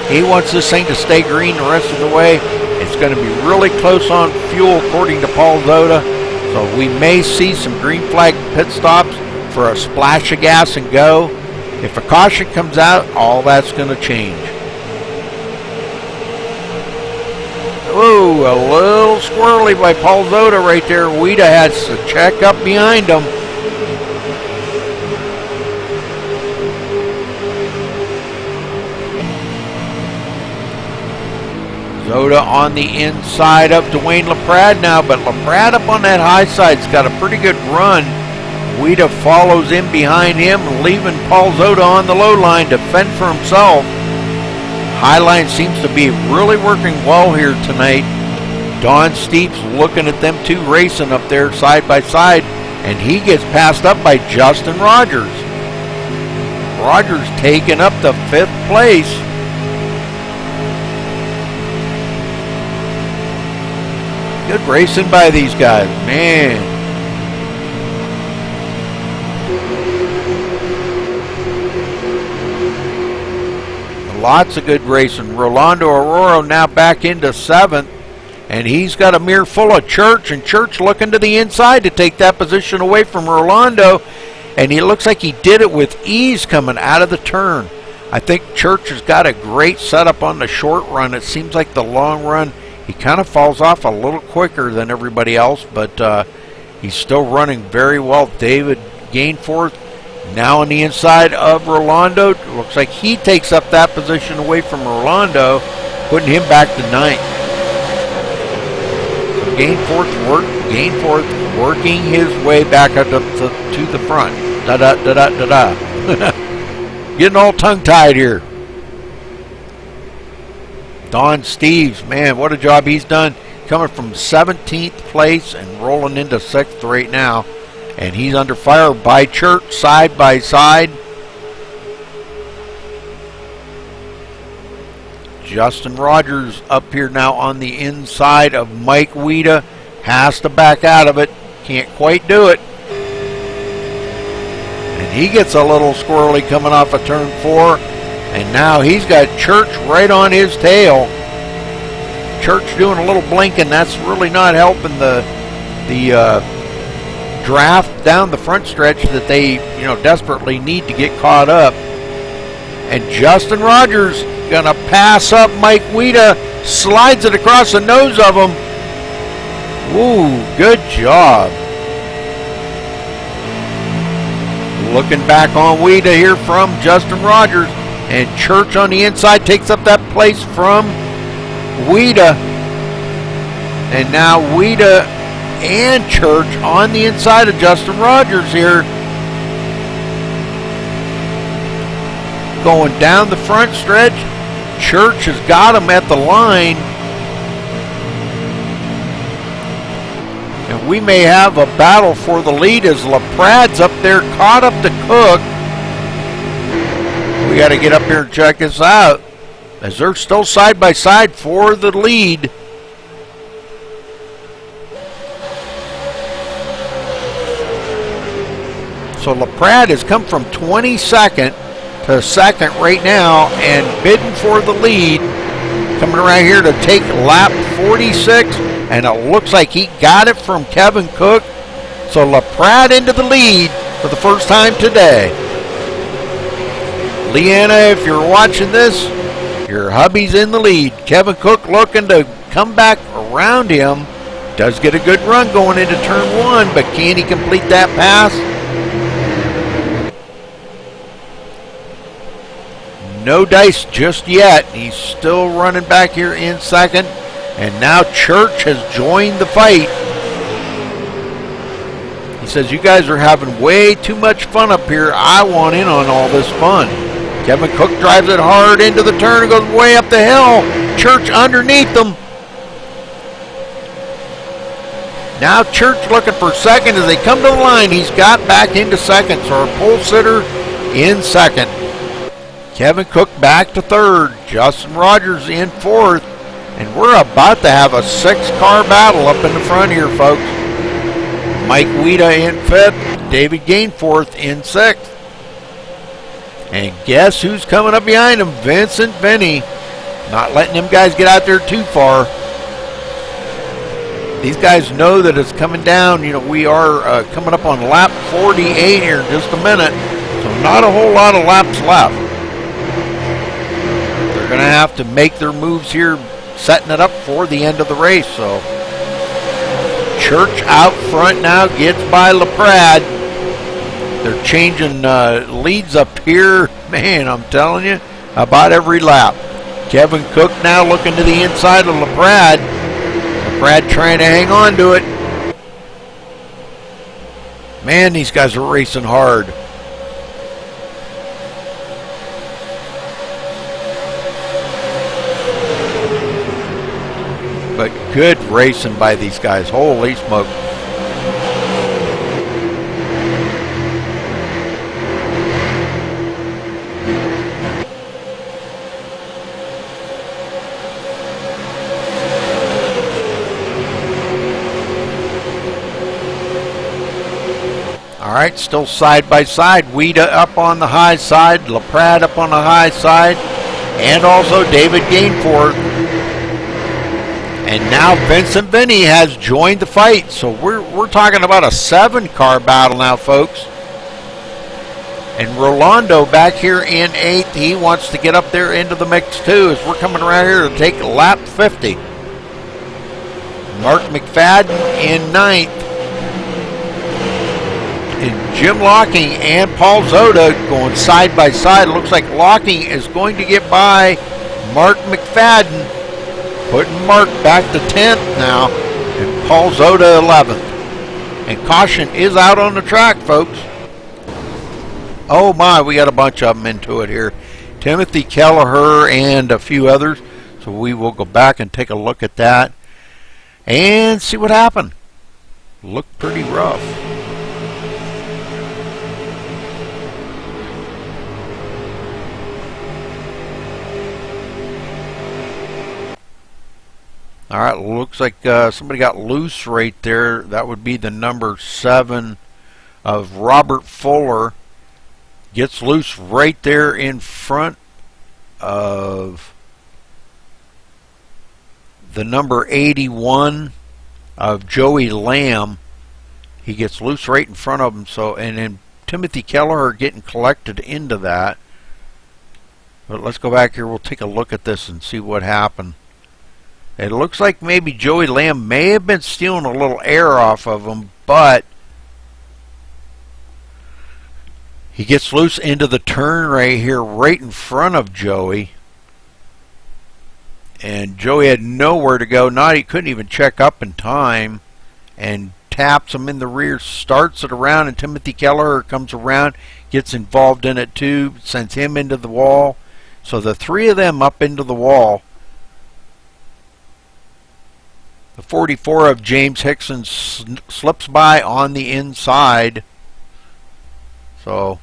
He wants this thing to stay green the rest of the way. It's going to be really close on fuel, according to Paul Zoda. So we may see some green flag pit stops for a splash of gas and go. If a caution comes out, all that's going to change. Ooh, a little squirrely by Paul Zoda right there. Weida has to check up behind him. Zoda on the inside of Dwayne LaPrade now, but LaPrade up on that high side's got a pretty good run. Weida follows in behind him, leaving Paul Zoda on the low line to fend for himself. Highline seems to be really working well here tonight. Don Steeps looking at them two racing up there side by side, and he gets passed up by Justin Rogers. Rogers taking up the 5th place. Good racing by these guys, man. Lots of good racing. Rolando Aurora now back into 7th, and he's got a mirror full of Church, and Church looking to the inside to take that position away from Rolando, and he looks like he did it with ease coming out of the turn. I think Church has got a great setup on the short run. It seems like the long run, he kind of falls off a little quicker than everybody else, but he's still running very well. David Gainforth now on the inside of Rolando. Looks like he takes up that position away from Rolando, putting him back to 9th. Gainforth working his way back up to the front. Getting all tongue-tied here. Don Steves, man, what a job he's done. Coming from 17th place and rolling into 6th right now. And he's under fire by Church side by side. Justin Rogers up here now on the inside of Mike Weida. Has to back out of it. Can't quite do it. And he gets a little squirrely coming off of turn 4. And now he's got Church right on his tail. Church doing a little blinking. That's really not helping the draft down the front stretch that they, desperately need to get caught up. And Justin Rogers gonna pass up Mike Weida, slides it across the nose of him. Ooh, good job. Looking back on Weida here from Justin Rogers, and Church on the inside takes up that place from Weida. And now Weida and Church on the inside of Justin Rogers here. Going down the front stretch. Church has got him at the line. And we may have a battle for the lead as LaPrade's up there, caught up to Cook. we got to get up here and check this out, as they're still side by side for the lead. So LaPrade has come from 22nd to second right now and bidding for the lead. Coming around here to take lap 46, and it looks like he got it from Kevin Cook. So LaPrade into the lead for the first time today. Leanna, if you're watching this, your hubby's in the lead. Kevin Cook looking to come back around him. Does get a good run going into turn one, but can he complete that pass? No dice just yet. He's still running back here in second. And now Church has joined the fight. He says, you guys are having way too much fun up here. I want in on all this fun. Kevin Cook drives it hard into the turn and goes way up the hill. Church underneath them. Now Church looking for second as they come to the line. He's got back into second. So our pole sitter in second. Kevin Cook back to third. Justin Rogers in fourth. And we're about to have a 6-car battle up in the front here, folks. Mike Weeda in fifth. David Gainforth in sixth. And guess who's coming up behind him? Vincent Vinny. Not letting them guys get out there too far. These guys know that it's coming down. You know, we are coming up on lap 48 here in just a minute. So not a whole lot of laps left. They're going to have to make their moves here, setting it up for the end of the race. So Church out front now, gets by LaPrade. They're changing leads up here. Man, I'm telling you, about every lap. Kevin Cook now looking to the inside of LaPrade. LaPrade trying to hang on to it. Man, these guys are racing hard. But good racing by these guys. Holy smoke. All right, still side by side. Weeda up on the high side. LaPrade up on the high side. And also David Gainforth. And now Vincent Vinny has joined the fight. So we're talking about a 7-car battle now, folks. And Rolando back here in 8th. He wants to get up there into the mix too, as we're coming around here to take lap 50. Mark McFadden in 9th. And Jim Locking and Paul Zoda going side by side. It looks like Locking is going to get by Mark McFadden. Putting Mark back to 10th now, and Paul Zoda 11th. And caution is out on the track, folks. Oh my, we got a bunch of them into it here. Timothy Kelleher and a few others. So we will go back and take a look at that and see what happened. Looked pretty rough. All right, looks like somebody got loose right there. That would be the number 7 of Robert Fuller. Gets loose right there in front of the number 81 of Joey Lamb. He gets loose right in front of him. So, and then Timothy Kelleher getting collected into that. But let's go back here. We'll take a look at this and see what happened. It looks like maybe Joey Lamb may have been stealing a little air off of him, but he gets loose into the turn right here, right in front of Joey. And Joey had nowhere to go. He couldn't even check up in time, and taps him in the rear, starts it around, and Timothy Kelleher comes around, gets involved in it too, sends him into the wall. So the 3 of them up into the wall. The 44 of James Hickson slips by on the inside. So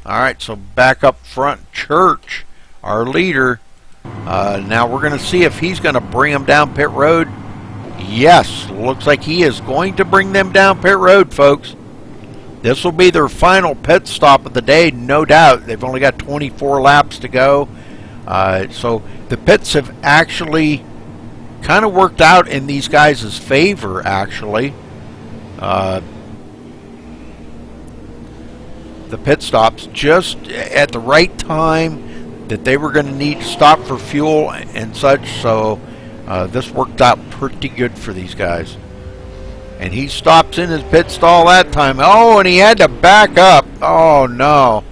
All right, so back up front, Church, our leader. Now we're going to see if he's going to bring them down pit road. Yes, looks like he is going to bring them down pit road, folks. This will be their final pit stop of the day, no doubt. They've only got 24 laps to go. So the pits have actually kind of worked out in these guys' favor, actually. The pit stops just at the right time that they were going to need to stop for fuel and such. So this worked out pretty good for these guys. And he stops in his pit stall that time. Oh, and he had to back up. Oh, no.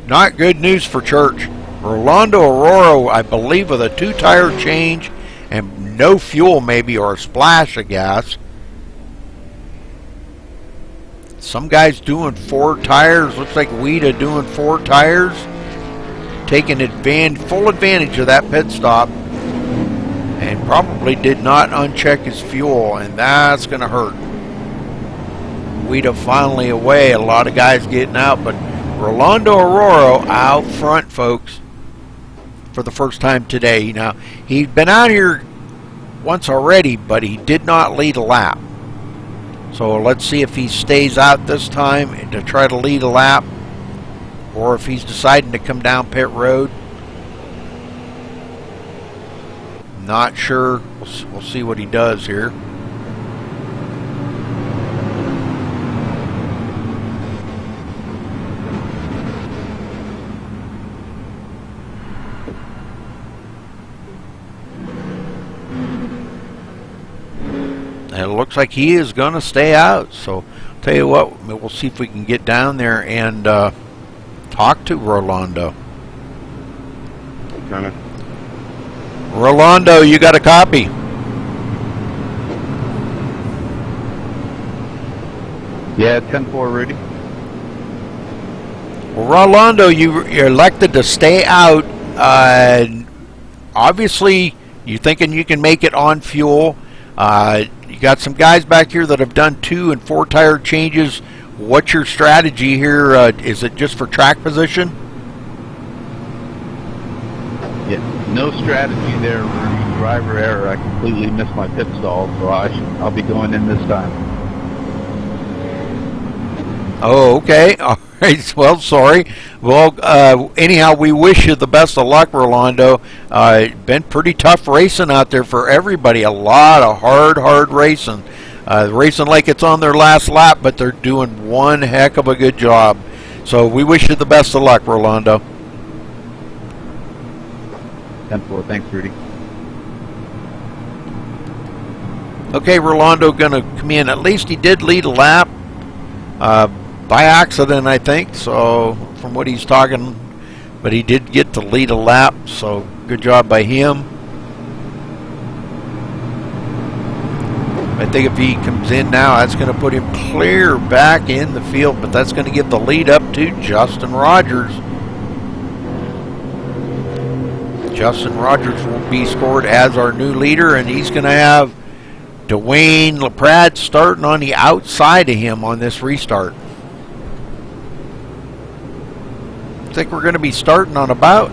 Not good news for Church. Rolando Aurora, I believe, with a 2-tire change and no fuel maybe, or a splash of gas. Some guys doing 4 tires. Looks like Weeda doing 4 tires. Taking full advantage of that pit stop. And probably did not uncheck his fuel, and that's going to hurt. Weeda finally away. A lot of guys getting out, but Rolando Aurora out front, folks, for the first time today. Now, he'd been out here once already, but he did not lead a lap. So let's see if he stays out this time to try to lead a lap, or if he's deciding to come down pit road. Not sure. We'll see what he does here. And it looks like he is going to stay out. So I'll tell you what, we'll see if we can get down there and talk to Rolando. Kind of. Rolando, you got a copy? Yeah, 10-4, Rudy. Well, Rolando, you're elected to stay out. Obviously, you're thinking you can make it on fuel. You got some guys back here that have done 2 and 4 tire changes. What's your strategy here? Is it just for track position? Yeah, no strategy there, Rudy. Driver error. I completely missed my pit stall, so I'll be going in this time. Oh, okay. All right. Well, sorry. Well, anyhow, we wish you the best of luck, Rolando. Been pretty tough racing out there for everybody. A lot of hard racing. Racing like it's on their last lap, but they're doing one heck of a good job. So we wish you the best of luck, Rolando. 10-4. Thanks, Rudy. Okay, Rolando going to come in. At least he did lead a lap by accident, I think. So from what he's talking, but he did get to lead a lap. So good job by him. I think if he comes in now, that's going to put him clear back in the field, but that's going to give the lead up to Justin Rogers. Justin Rogers will be scored as our new leader, and he's going to have Dwayne LaPrade starting on the outside of him on this restart. I think we're going to be starting on about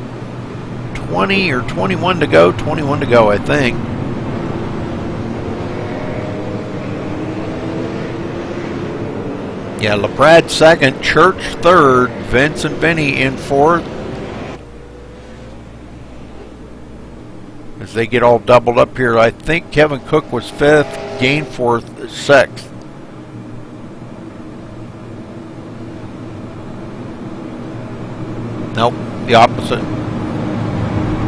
20 or 21 to go. 21 to go, I think. Yeah, LaPrade second, Church third, Vince and Vinny in fourth. As they get all doubled up here, I think Kevin Cook was fifth, Gainforth sixth. Nope, the opposite.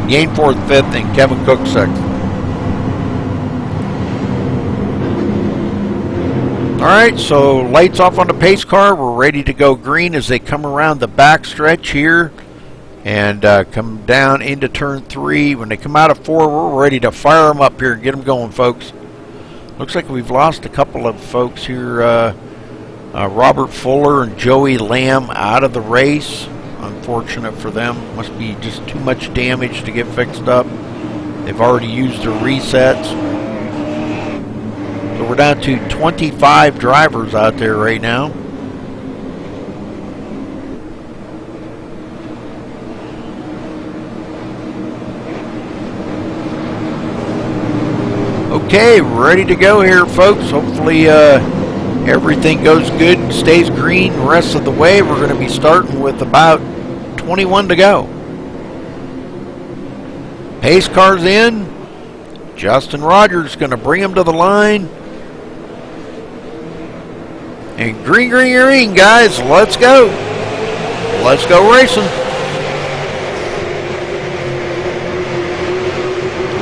Gainforth fifth and Kevin Cook sixth. Alright, so lights off on the pace car. We're ready to go green as they come around the back stretch here and come down into turn 3. When they come out of 4, we're ready to fire them up here and get them going, folks. Looks like we've lost a couple of folks here. Robert Fuller and Joey Lamb out of the race. Unfortunate for them. Must be just too much damage to get fixed up. They've already used their resets. So we're down to 25 drivers out there right now. Okay, ready to go here, folks. Hopefully everything goes good and stays green the rest of the way. We're going to be starting with about 21 to go. Pace car's in. Justin Rogers going to bring him to the line. And green, green, green, guys. Let's go. Let's go racing.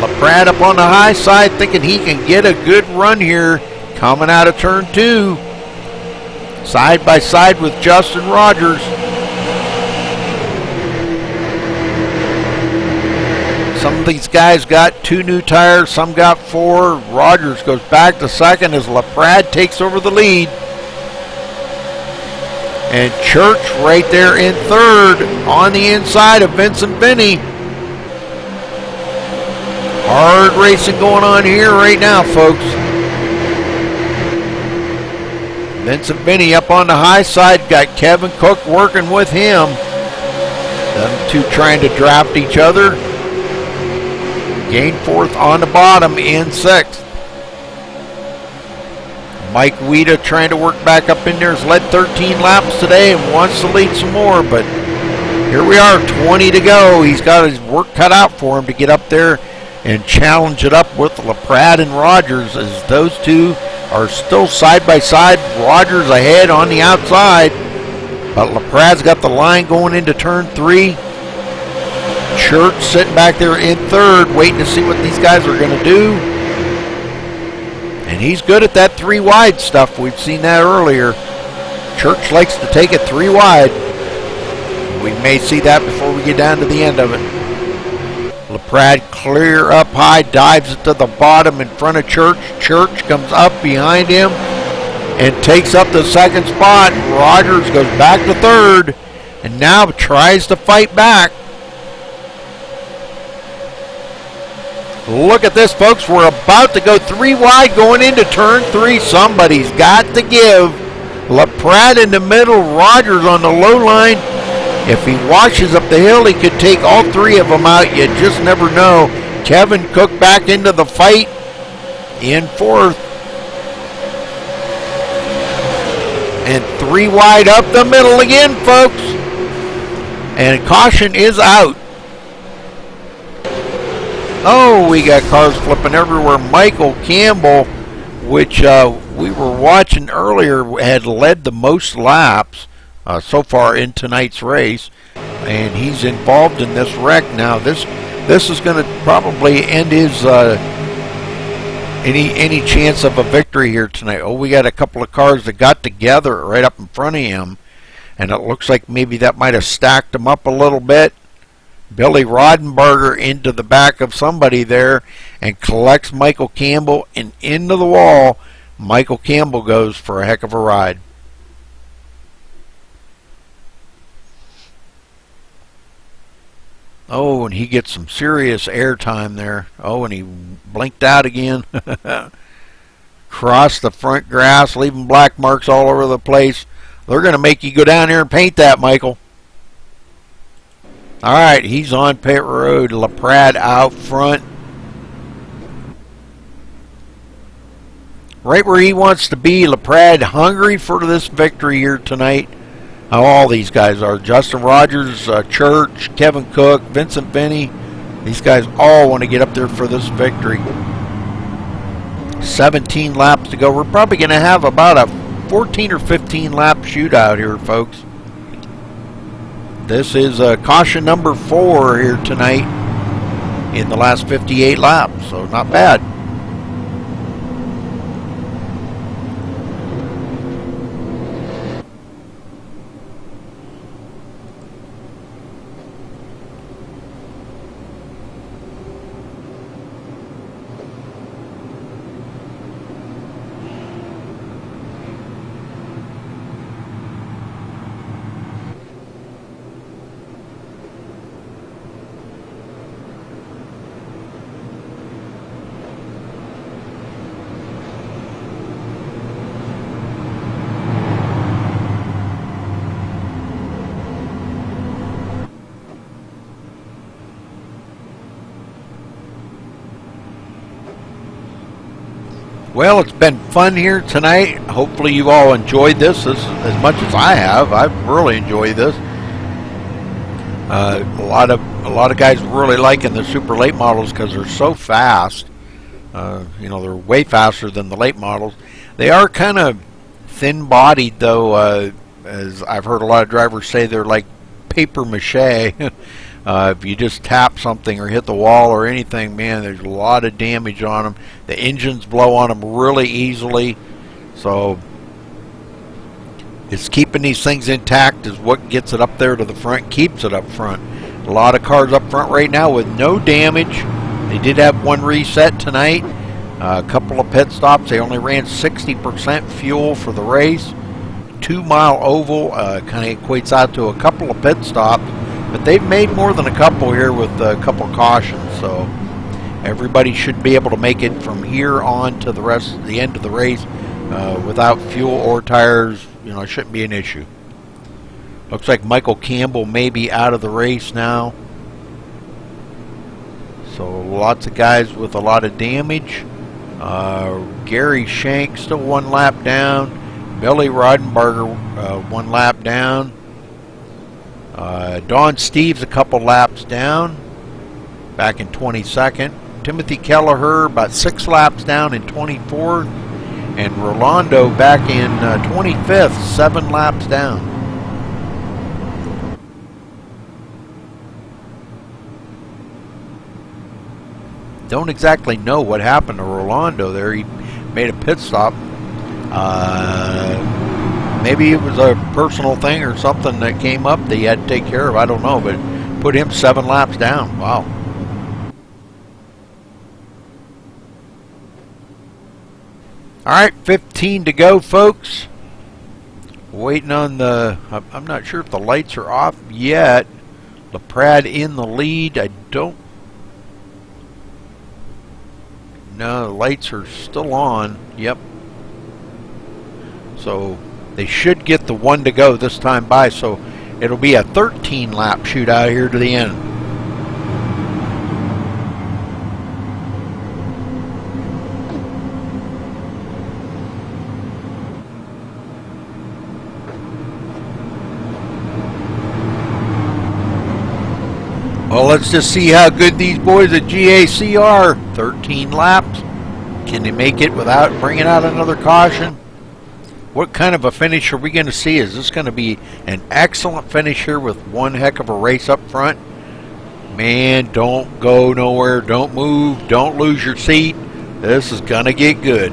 LaPrade up on the high side, thinking he can get a good run here coming out of turn 2. Side by side with Justin Rogers. Some of these guys got 2 new tires, some got 4. Rogers goes back to second as LaPrade takes over the lead. And Church right there in third on the inside of Vincent Vinny. Hard racing going on here right now, folks. Vincent Vinny up on the high side, got Kevin Cook working with him. Them two trying to draft each other. Gain 4th on the bottom in 6th. Mike Weida trying to work back up in there. Has led 13 laps today and wants to lead some more, but here we are, 20 to go. He's got his work cut out for him to get up there and challenge it up with LaPrade and Rogers, as those two are still side by side. Rogers ahead on the outside, but LaPrade's got the line going into turn 3. Church sitting back there in third, waiting to see what these guys are going to do. And he's good at that 3 wide stuff. We've seen that earlier. Church likes to take it 3 wide. We may see that before we get down to the end of it. LaPrade clear up high, dives it to the bottom in front of Church. Church comes up behind him and takes up the 2nd spot. Rogers goes back to 3rd and now tries to fight back. Look at this, folks. We're about to go 3 wide going into turn 3. Somebody's got to give. LaPrade in the middle, Rogers on the low line. If he washes up the hill, he could take all 3 of them out. You just never know. Kevin Cook back into the fight in 4th. And 3 wide up the middle again, folks. And caution is out. Oh, we got cars flipping everywhere. Michael Campbell, which we were watching earlier, had led the most laps so far in tonight's race, and he's involved in this wreck now. This is going to probably end his any chance of a victory here tonight. Oh, we got a couple of cars that got together right up in front of him, and it looks like maybe that might have stacked him up a little bit. Billy Rodenberger into the back of somebody there and collects Michael Campbell, and into the wall. Michael Campbell goes for a heck of a ride. Oh, and he gets some serious airtime there. Oh, and he blinked out again. Crossed the front grass, leaving black marks all over the place. They're going to make you go down there and paint that, Michael. All right, he's on pit road. LaPrade out front. Right where he wants to be. LaPrade hungry for this victory here tonight. All these guys are. Justin Rogers, Church, Kevin Cook, Vincent Vinny. These guys all want to get up there for this victory. 17 laps to go. We're probably going to have about a 14 or 15 lap shootout here, folks. This is caution number 4 here tonight in the last 58 laps, so not bad. Well, it's been fun here tonight. Hopefully you all enjoyed this as much as I have. I've really enjoyed this. A lot of guys really liking the super late models because they're so fast. You know, they're way faster than the late models. They are kind of thin-bodied, though. As I've heard a lot of drivers say, they're like paper mache. If you just tap something or hit the wall or anything, man, there's a lot of damage on them. The engines blow on them really easily. So it's keeping these things intact is what gets it up there to the front, keeps it up front. A lot of cars up front right now with no damage. They did have one reset tonight. A couple of pit stops. They only ran 60% fuel for the race. 2-mile oval kind of equates out to a couple of pit stops. But they've made more than a couple here with a couple of cautions, so everybody should be able to make it from here on to the end of the race without fuel or tires. You know, it shouldn't be an issue. Looks like Michael Campbell may be out of the race now. So lots of guys with a lot of damage. Gary Shank still 1 lap down. Billy Rodenberger 1 lap down. Don Steves a couple laps down, back in 22nd. Timothy Kelleher about 6 laps down in 24th. And Rolando back in 25th, 7 laps down. Don't exactly know what happened to Rolando there. He made a pit stop. Maybe it was a personal thing or something that came up that he had to take care of. I don't know, but put him 7 laps down. Wow. All right, 15 to go, folks. Waiting on the... I'm not sure if the lights are off yet. LaPrade in the lead. I don't... No, the lights are still on. Yep. So... they should get the 1 to go this time by, so it'll be a 13-lap shootout here to the end. Well, let's just see how good these boys at GAC are. 13 laps. Can they make it without bringing out another caution? What kind of a finish are we going to see? Is this going to be an excellent finish here with one heck of a race up front? Man, don't go nowhere. Don't move. Don't lose your seat. This is going to get good.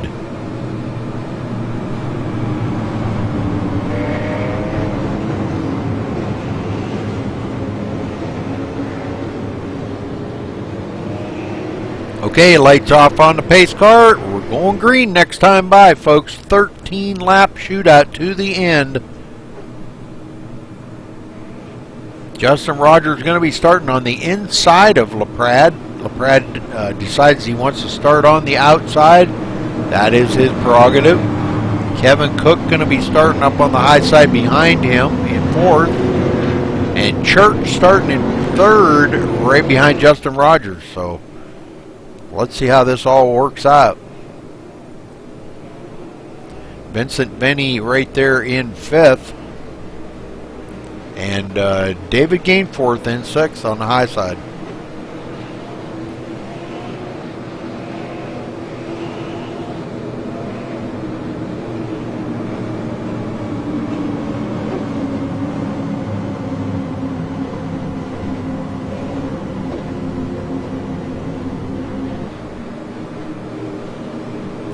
Okay, lights off on the pace car. We're going green next time by, folks. 13-lap shootout to the end. Justin Rogers is going to be starting on the inside of LaPrade. LaPrade decides he wants to start on the outside. That is his prerogative. Kevin Cook going to be starting up on the high side behind him in 4th. And Church starting in 3rd, right behind Justin Rogers. So let's see how this all works out. Vincent Benny right there in 5th. And David Gainforth in 6th on the high side.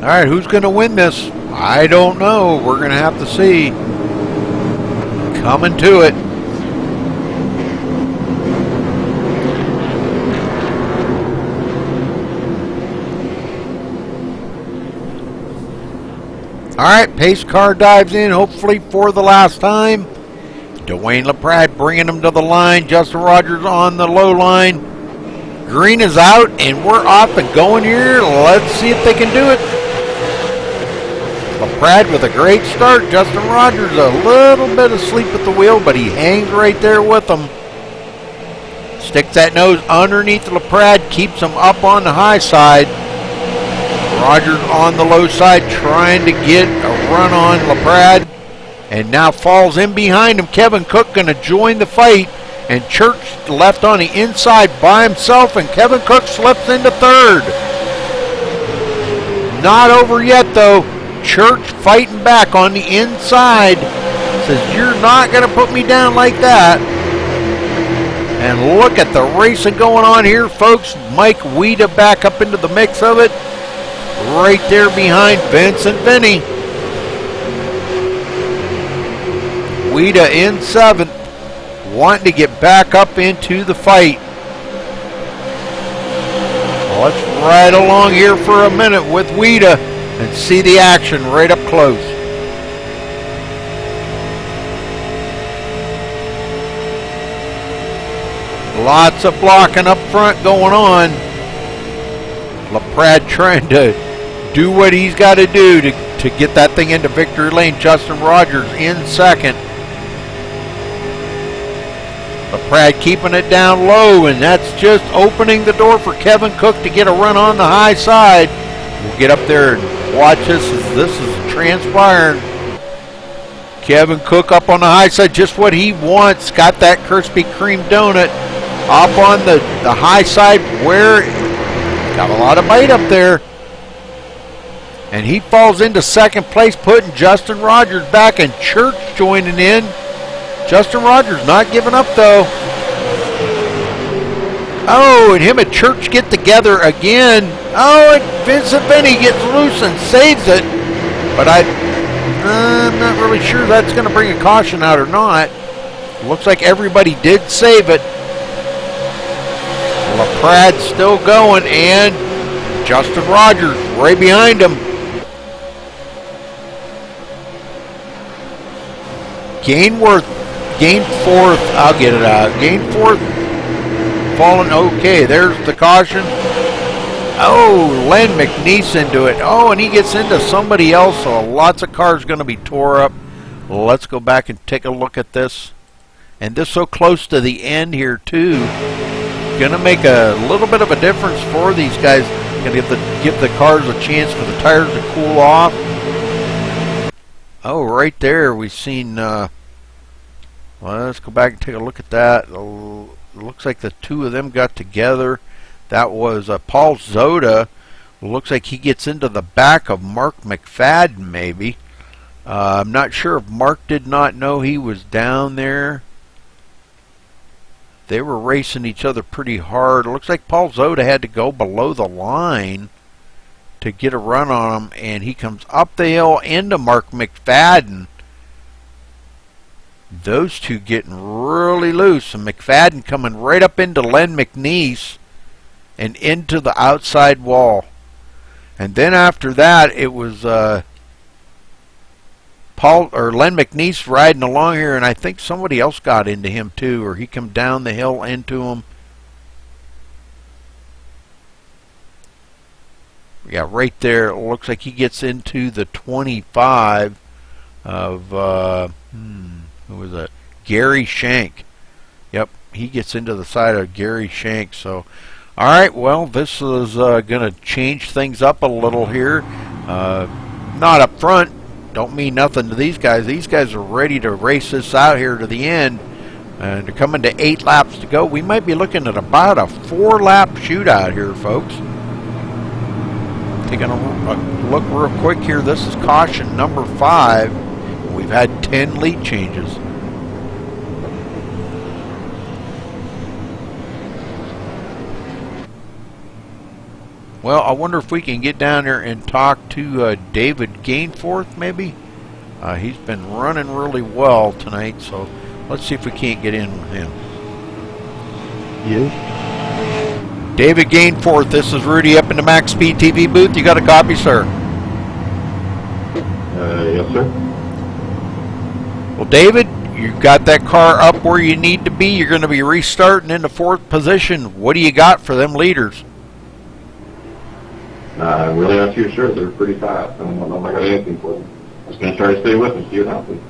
All right, who's going to win this? I don't know. We're going to have to see. Coming to it. All right, pace car dives in, hopefully for the last time. Dwayne LaPrade bringing him to the line. Justin Rogers on the low line. Green is out, and we're off and going here. Let's see if they can do it. LaPrade with a great start. Justin Rogers a little bit asleep at the wheel, but he hangs right there with them. Sticks that nose underneath LaPrade, keeps him up on the high side. Rogers on the low side trying to get a run on LaPrade. And now falls in behind him. Kevin Cook going to join the fight. And Church left on the inside by himself. And Kevin Cook slips into third. Not over yet, though. Church fighting back on the inside. Says, you're not going to put me down like that. And look at the racing going on here, folks. Mike Weeda back up into the mix of it. Right there behind Vince and Vinny. Weeda in 7th, wanting to get back up into the fight. Well, let's ride along here for a minute with Weeda and see the action right up close. Lots of blocking up front going on. LaPrade trying to do what he's got to do to get that thing into victory lane. Justin Rogers in 2nd. LaPrade keeping it down low, and that's just opening the door for Kevin Cook to get a run on the high side. We'll get up there and watch this as this is transpiring. Kevin Cook up on the high side, just what he wants. Got that Krispy Kreme donut up on the high side where got a lot of bite up there. And he falls into 2nd place, putting Justin Rogers back, and Church joining in. Justin Rogers not giving up, though. Oh, and him and Church get together again. Oh, and Vincent Benny gets loose and saves it. But I'm not really sure that's going to bring a caution out or not. Looks like everybody did save it. LaPrade still going, and Justin Rogers right behind him. Gainforth, I'll get it out. Gainforth falling, okay, there's the caution. Oh, Len McNeese into it. Oh, and he gets into somebody else, so lots of cars going to be tore up. Let's go back and take a look at this. And this so close to the end here, too. Going to make a little bit of a difference for these guys. Going to give the cars a chance for the tires to cool off. Oh, right there we've seen... well, let's go back and take a look at that. Looks like the two of them got together. That was Paul Zoda. Looks like he gets into the back of Mark McFadden, maybe. I'm not sure if Mark did not know he was down there. They were racing each other pretty hard. Looks like Paul Zoda had to go below the line to get a run on him, and he comes up the hill into Mark McFadden. Those two getting really loose, and McFadden coming right up into Len McNeese and into the outside wall. And then after that, it was Len McNeese riding along here, and I think somebody else got into him too, or he come down the hill into him. Yeah, right there. It looks like he gets into the 25 of who was that? Gary Shank. Yep, he gets into the side of Gary Shank. So, all right, well, this is going to change things up a little here. Not up front. Don't mean nothing to these guys. These guys are ready to race this out here to the end. And they're coming to 8 laps to go. We might be looking at about a 4-lap shootout here, folks. Taking a look real quick here. This is caution number 5. We've had 10 lead changes. Well, I wonder if we can get down there and talk to David Gainforth, maybe? He's been running really well tonight, so let's see if we can't get in with him. Yes. David Gainforth, this is Rudy up in the MaxSpeedTV booth. You got a copy, sir? Yes, sir. Well, David, you've got that car up where you need to be. You're going to be restarting in the 4th position. What do you got for them leaders? I'm really not too sure. They're pretty fast. I don't know if I got anything for them. I'm just going to try to stay with them, see what happens.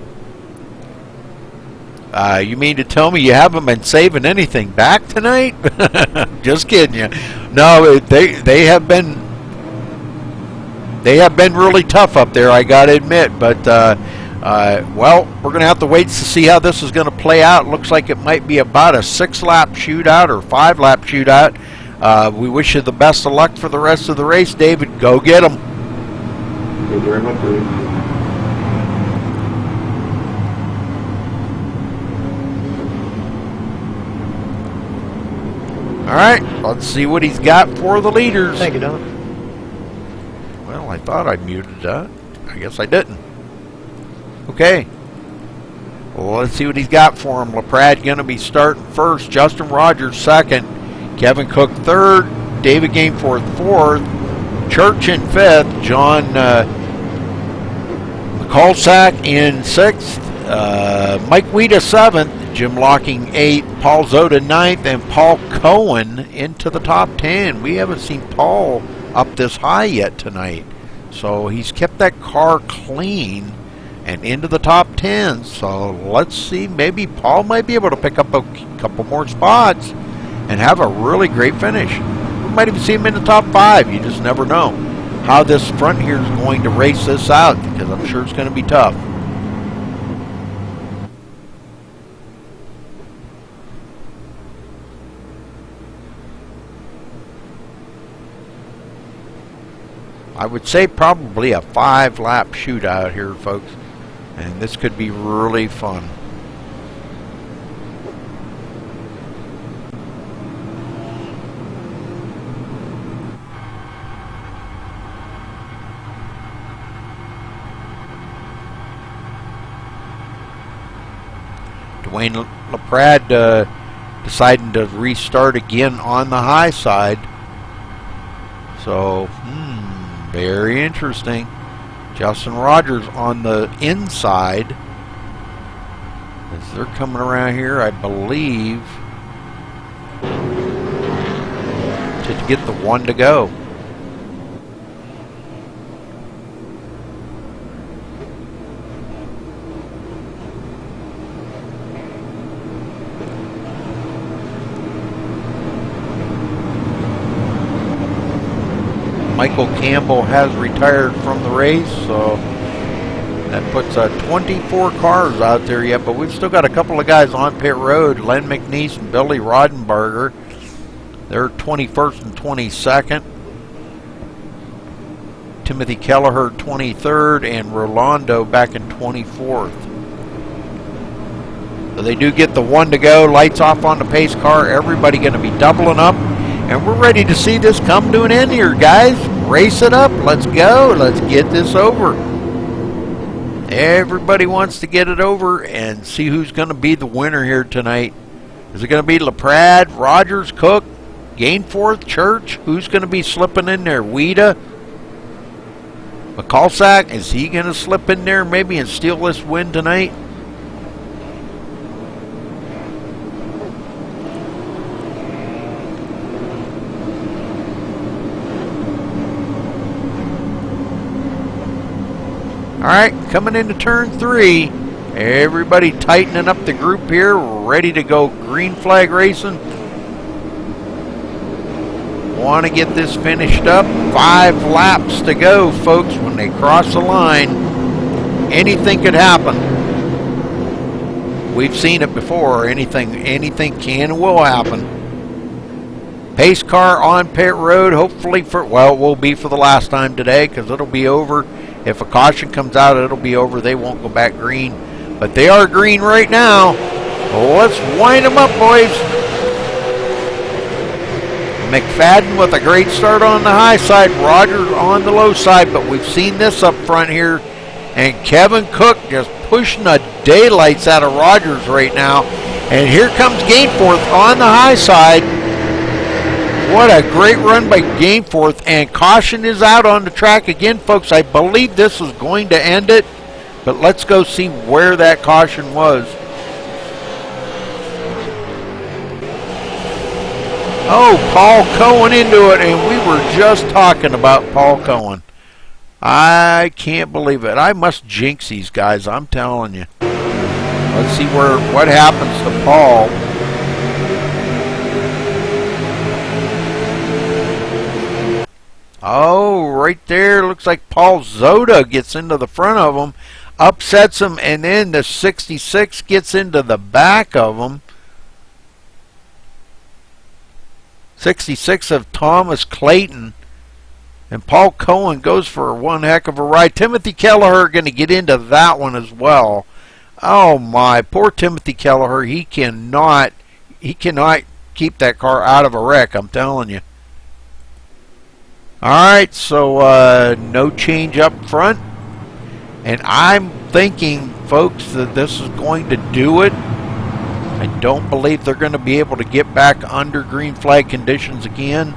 You mean to tell me you haven't been saving anything back tonight? Just kidding you. No, they have been They have been really tough up there, I got to admit. But, well, we're going to have to wait to see how this is going to play out. Looks like it might be about a 6-lap shootout or 5-lap shootout. We wish you the best of luck for the rest of the race, David. Go get them. Thank you very much, Dave. All right, let's see what he's got for the leaders. Thank you, Don. Well, I thought I muted that. I guess I didn't. Okay. Well, let's see what he's got for him. LaPrade going to be starting first. Justin Rogers second. Kevin Cook third. David Gainforth fourth. Church in fifth. John McCulsack in sixth. Mike Weeda seventh. Jim Locking eighth. Paul Zoda ninth. And Paul Cohen into the top 10. We haven't seen Paul up this high yet tonight. So he's kept that car clean and into the top 10. So let's see. Maybe Paul might be able to pick up a couple more spots and have a really great finish. We might even see him in the top 5. You just never know how this front here is going to race this out, because I'm sure it's going to be tough. I would say probably a 5-lap shootout here, folks. And this could be really fun. Dwayne LaPrade deciding to restart again on the high side. So, very interesting. Justin Rogers on the inside. As they're coming around here, I believe, to get the one to go. Michael Campbell has retired from the race, so that puts 24 cars out there yet, but we've still got a couple of guys on pit road. Len McNeese and Billy Rodenberger. They're 21st and 22nd. Timothy Kelleher 23rd, and Rolando back in 24th. So they do get the one to go. Lights off on the pace car. Everybody going to be doubling up. And we're ready to see this come to an end here, guys. Race it up. Let's go. Let's get this over. Everybody wants to get it over and see who's going to be the winner here tonight. Is it going to be LaPrade, Rogers, Cook, Gainforth, Church? Who's going to be slipping in there? Weeda? McCulsack? Is he going to slip in there maybe and steal this win tonight? All right, coming into turn 3. Everybody tightening up the group here, ready to go green flag racing. Want to get this finished up. 5 laps to go, folks. When they cross the line, anything could happen. We've seen it before. Anything can and will happen. Pace car on pit road, hopefully for, well, it will be for the last time today, because it'll be over. If a caution comes out, it'll be over. They won't go back green. But they are green right now. Let's wind them up, boys. McFadden with a great start on the high side. Rogers on the low side. But we've seen this up front here. And Kevin Cook just pushing the daylights out of Rogers right now. And here comes Gainforth on the high side. What a great run by Gainforth, and caution is out on the track again, folks. I believe this is going to end it, but let's go see where that caution was. Oh, Paul Cohen into it, and we were just talking about Paul Cohen. I can't believe it. I must jinx these guys, I'm telling you. Let's see what happens to Paul. Oh, right there. Looks like Paul Zoda gets into the front of him, upsets him, and then the 66 gets into the back of him. 66 of Thomas Clayton. And Paul Cohen goes for one heck of a ride. Timothy Kelleher going to get into that one as well. Oh my, poor Timothy Kelleher. He cannot keep that car out of a wreck, I'm telling you. Alright, so no change up front. And I'm thinking, folks, that this is going to do it. I don't believe they're going to be able to get back under green flag conditions again.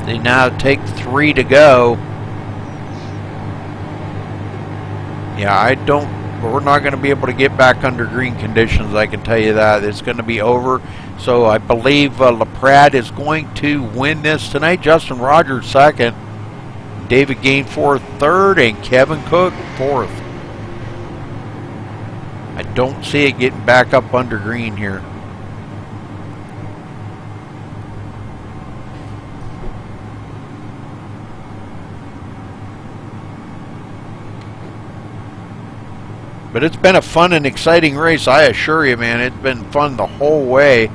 They now take 3 to go. Yeah, we're not going to be able to get back under green conditions, I can tell you that. It's going to be over. So I believe LaPrade is going to win this tonight. Justin Rogers second. David Gainforth third, and Kevin Cook fourth. I don't see it getting back up under green here. But it's been a fun and exciting race, I assure you, man. It's been fun the whole way.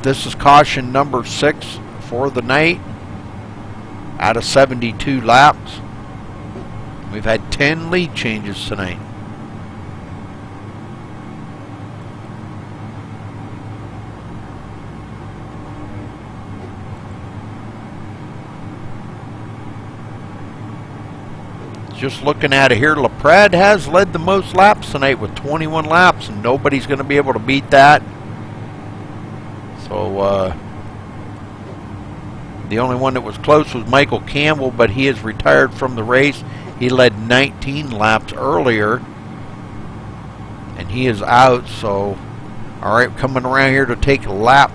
This is caution number 6 for the night out of 72 laps. We've had 10 lead changes tonight. Just looking at it here, LaPrade has led the most laps tonight with 21 laps, and nobody's going to be able to beat that. So, the only one that was close was Michael Campbell, but he is retired from the race. He led 19 laps earlier, and he is out. So, all right, coming around here to take a lap.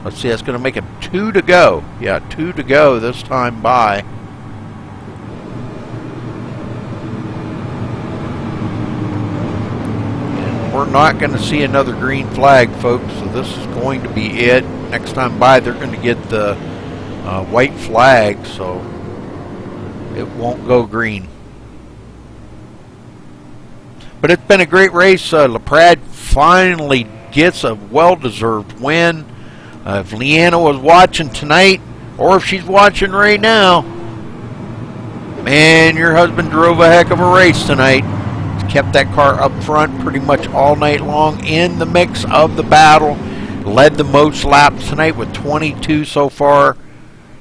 Let's see, that's going to make it 2 to go. Yeah, 2 to go this time by. We're not going to see another green flag, folks, so this is going to be it. Next time by, they're going to get the white flag, so it won't go green. But it's been a great race. LaPrade finally gets a well-deserved win. If Leanna was watching tonight, or if she's watching right now, man, your husband drove a heck of a race tonight. Kept that car up front pretty much all night long in the mix of the battle. Led the most laps tonight with 22 so far,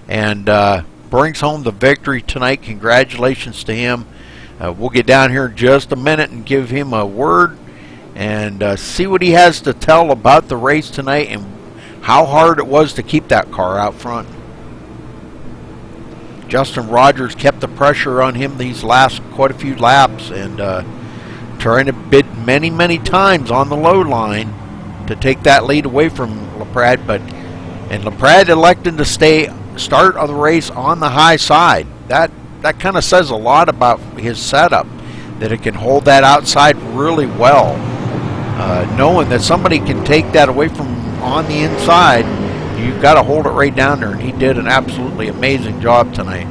and brings home the victory tonight. Congratulations to him. We'll get down here in just a minute and give him a word and see what he has to tell about the race tonight and how hard it was to keep that car out front. Justin Rogers kept the pressure on him these last quite a few laps, and trying to bid many times on the low line to take that lead away from LaPrade, and LaPrade elected to start of the race on the high side. That kind of says a lot about his setup, that it can hold that outside really well, knowing that somebody can take that away from on the inside. You've got to hold it right down there, and he did an absolutely amazing job tonight.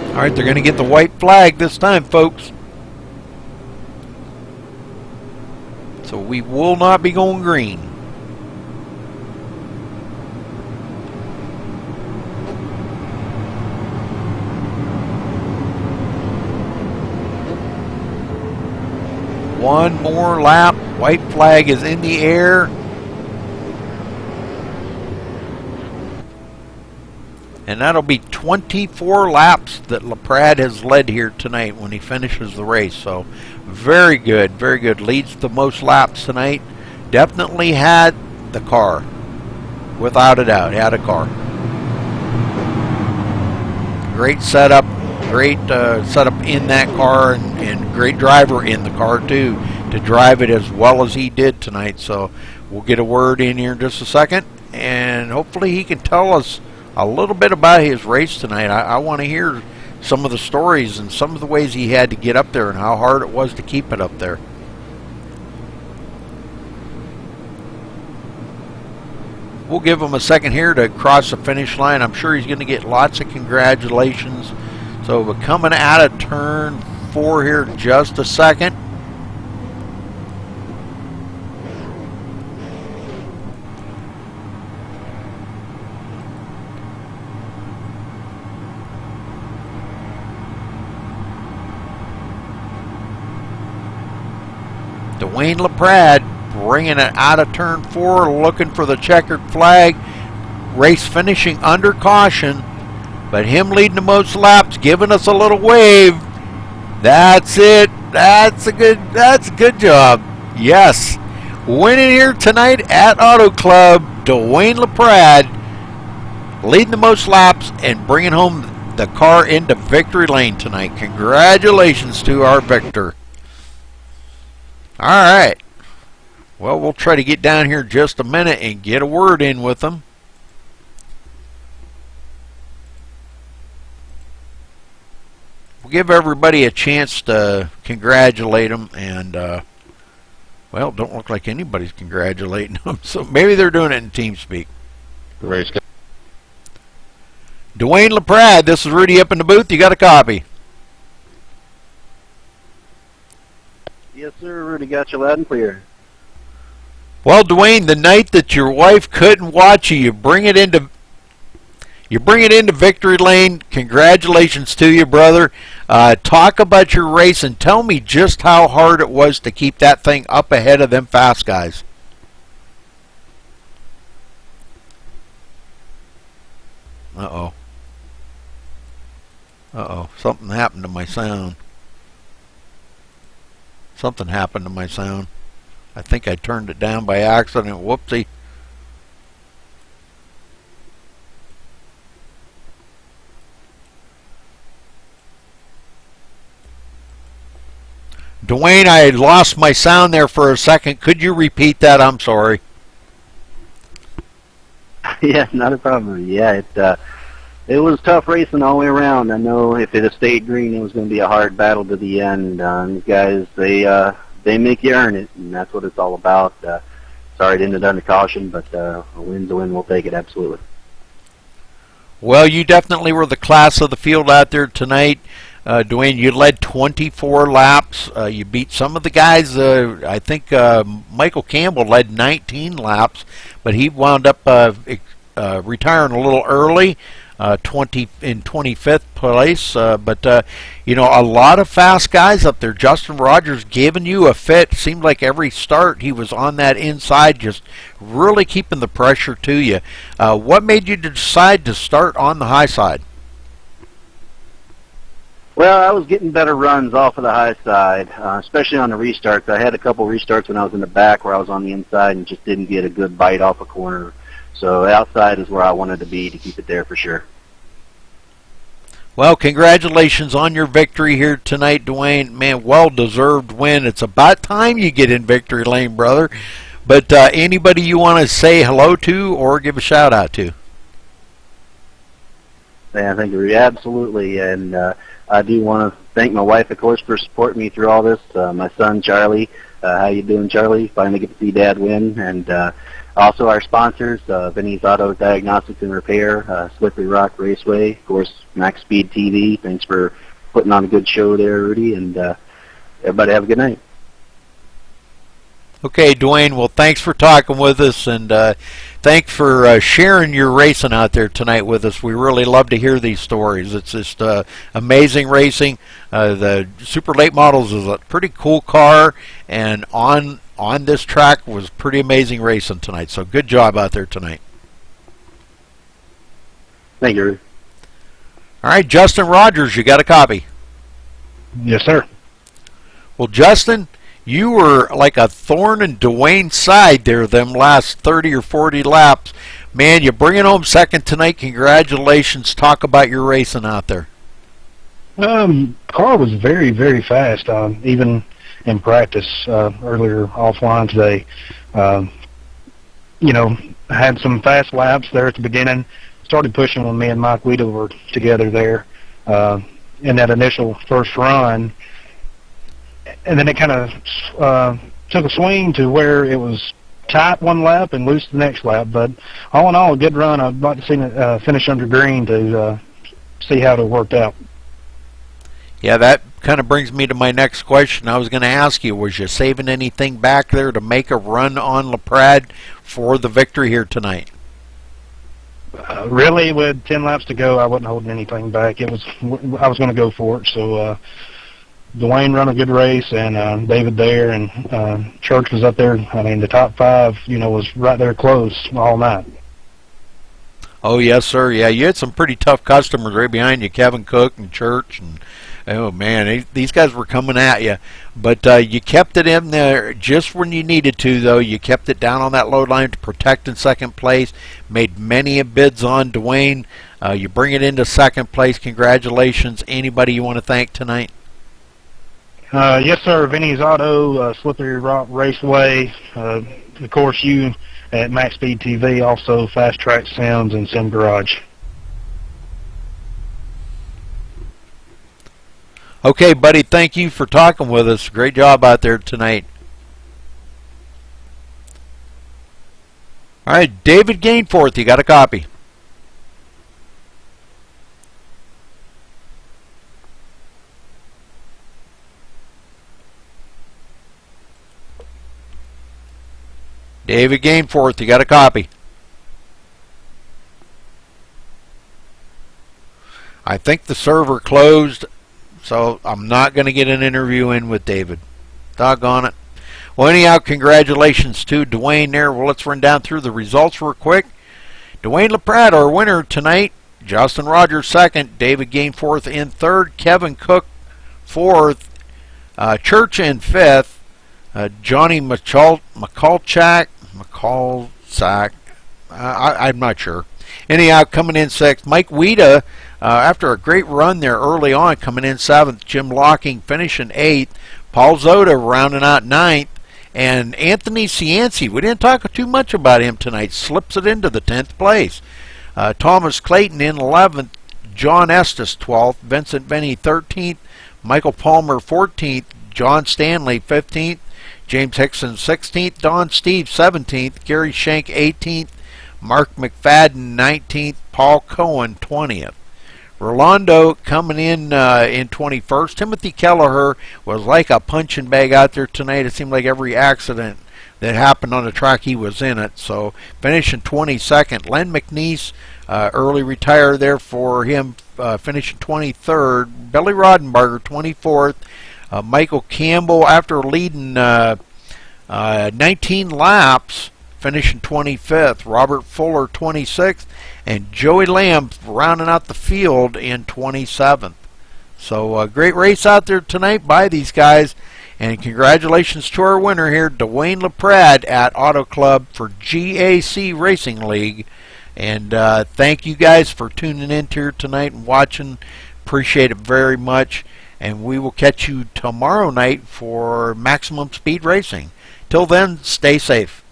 All right, they're going to get the white flag this time, folks. So we will not be going green. One more lap. White flag is in the air. And that'll be 24 laps that LaPrade has led here tonight when he finishes the race. So very good, very good. Leads the most laps tonight. Definitely had the car. Without a doubt, had a car. Great setup. Great setup in that car, and great driver in the car too, to drive it as well as he did tonight. So we'll get a word in here in just a second, and hopefully he can tell us a little bit about his race tonight. I want to hear some of the stories and some of the ways he had to get up there and how hard it was to keep it up there. We'll give him a second here to cross the finish line. I'm sure he's going to get lots of congratulations. So we're coming out of turn 4 here in just a second. Dwayne LaPrade bringing it out of turn 4, looking for the checkered flag. Race finishing under caution, but him leading the most laps, giving us a little wave. That's it. That's a good job. Yes. Winning here tonight at Auto Club, Dwayne LaPrade leading the most laps and bringing home the car into victory lane tonight. Congratulations to our victor. All right. Well, we'll try to get down here in just a minute and get a word in with them. We'll give everybody a chance to congratulate them, and, well, don't look like anybody's congratulating them, so maybe they're doing it in TeamSpeak. Race. Dwayne LaPrade, this is Rudy up in the booth. You got a copy? Yes, sir. Rudy got you loud and clear. Well, Dwayne, the night that your wife couldn't watch you, you bring it into victory lane. Congratulations to you, brother. Talk about your race and tell me just how hard it was to keep that thing up ahead of them fast guys. Uh-oh. Uh-oh. Something happened to my sound. Something happened to my sound. I think I turned it down by accident. Whoopsie. Dwayne, I lost my sound there for a second. Could you repeat that? I'm sorry. Yeah, not a problem. Yeah, it was tough racing all the way around. I know if it had stayed green, it was going to be a hard battle to the end. These guys, they make you earn it, and that's what it's all about. Sorry it ended under caution, but a win's a win. We'll take it, absolutely. Well, you definitely were the class of the field out there tonight. Dwayne, you led 24 laps. You beat some of the guys. I think Michael Campbell led 19 laps, but he wound up retiring a little early. 25th place, but you know, a lot of fast guys up there. Justin Rogers giving you a fit. Seemed like every start he was on that inside, just really keeping the pressure to you. What made you decide to start on the high side? Well, I was getting better runs off of the high side, especially on the restarts. I had a couple restarts when I was in the back where I was on the inside and just didn't get a good bite off a corner. So outside is where I wanted to be to keep it there for sure. Well, congratulations on your victory here tonight, Dwayne. Man, well-deserved win. It's about time you get in victory lane, brother. But anybody you want to say hello to or give a shout-out to? Yeah, thank you. Absolutely. And I do want to thank my wife, of course, for supporting me through all this. My son, Charlie. How you doing, Charlie? Finally get to see Dad win. And also our sponsors, Vinny's Auto Diagnostics and Repair, Slippery Rock Raceway, of course, MaxSpeedTV. Thanks for putting on a good show there, Rudy, and everybody have a good night. Okay, Dwayne, well, thanks for talking with us, and thanks for sharing your racing out there tonight with us. We really love to hear these stories. It's just amazing racing. The Super Late Models is a pretty cool car, and on this track was pretty amazing racing tonight. So good job out there tonight. Thank you, Rudy. All right, Justin Rogers, you got a copy? Yes, sir. Well, Justin, you were like a thorn in Dwayne's side there them last 30 or 40 laps. Man, you're bringing home second tonight. Congratulations. Talk about your racing out there. Car was very, very fast, even in practice earlier offline today. You know, had some fast laps there at the beginning. Started pushing when me and Mike Weedle were together there in that initial first run. And then it kind of took a swing to where it was tight one lap and loose the next lap. But all in all, a good run. I'd like to see it finish under green to see how it worked out. Yeah, that kind of brings me to my next question. I was going to ask you, was you saving anything back there to make a run on LaPrade for the victory here tonight? Really, with 10 laps to go, I wasn't holding anything back. I was going to go for it. So Dwayne run a good race, and David there, and Church was up there. I mean, the top five, you know, was right there close all night. Oh, yes, sir. Yeah, you had some pretty tough customers right behind you, Kevin Cook and Church, and oh, man, these guys were coming at you. But you kept it in there just when you needed to, though. You kept it down on that load line to protect in second place. Made many bids on Dwayne. You bring it into second place. Congratulations. Anybody you want to thank tonight? Yes, sir. Vinny's Auto, Slippery Rock Raceway. Of course, you at MaxSpeedTV, also Fast Track Sims and Sim Garage. Okay, buddy, thank you for talking with us. Great job out there tonight. All right, David Gainforth, you got a copy. David Gainforth, you got a copy. I think the server closed, so I'm not going to get an interview in with David. Doggone it. Well, anyhow, congratulations to Dwayne there. Well, let's run down through the results real quick. Dwayne LaPrade, our winner tonight. Justin Rogers second. David Gainforth in third. Kevin Cook fourth. Church in fifth. Johnny McCulsack. I'm not sure. Anyhow, coming in sixth. Mike Weeda, after a great run there early on, coming in seventh. Jim Locking finishing eighth. Paul Zoda rounding out ninth. And Anthony Cianci, we didn't talk too much about him tonight, slips it into the 10th place. Thomas Clayton in 11th. John Estes 12th. Vincent Venny 13th. Michael Palmer 14th. John Stanley 15th. James Hickson 16th. Don Steve 17th. Gary Shank 18th. Mark McFadden 19th. Paul Cohen 20th. Rolando coming in 21st. Timothy Kelleher was like a punching bag out there tonight. It seemed like every accident that happened on the track, he was in it. So finishing 22nd. Len McNeese, early retire there for him, finishing 23rd. Billy Rodenbarger 24th. Michael Campbell, after leading 19 laps, finishing 25th. Robert Fuller 26th. And Joey Lamb rounding out the field in 27th. So a great race out there tonight by these guys. And congratulations to our winner here, Dwayne LaPrade at Auto Club for GAC Racing League. And thank you guys for tuning in here tonight and watching. Appreciate it very much. And we will catch you tomorrow night for Maximum Speed Racing. Till then, stay safe.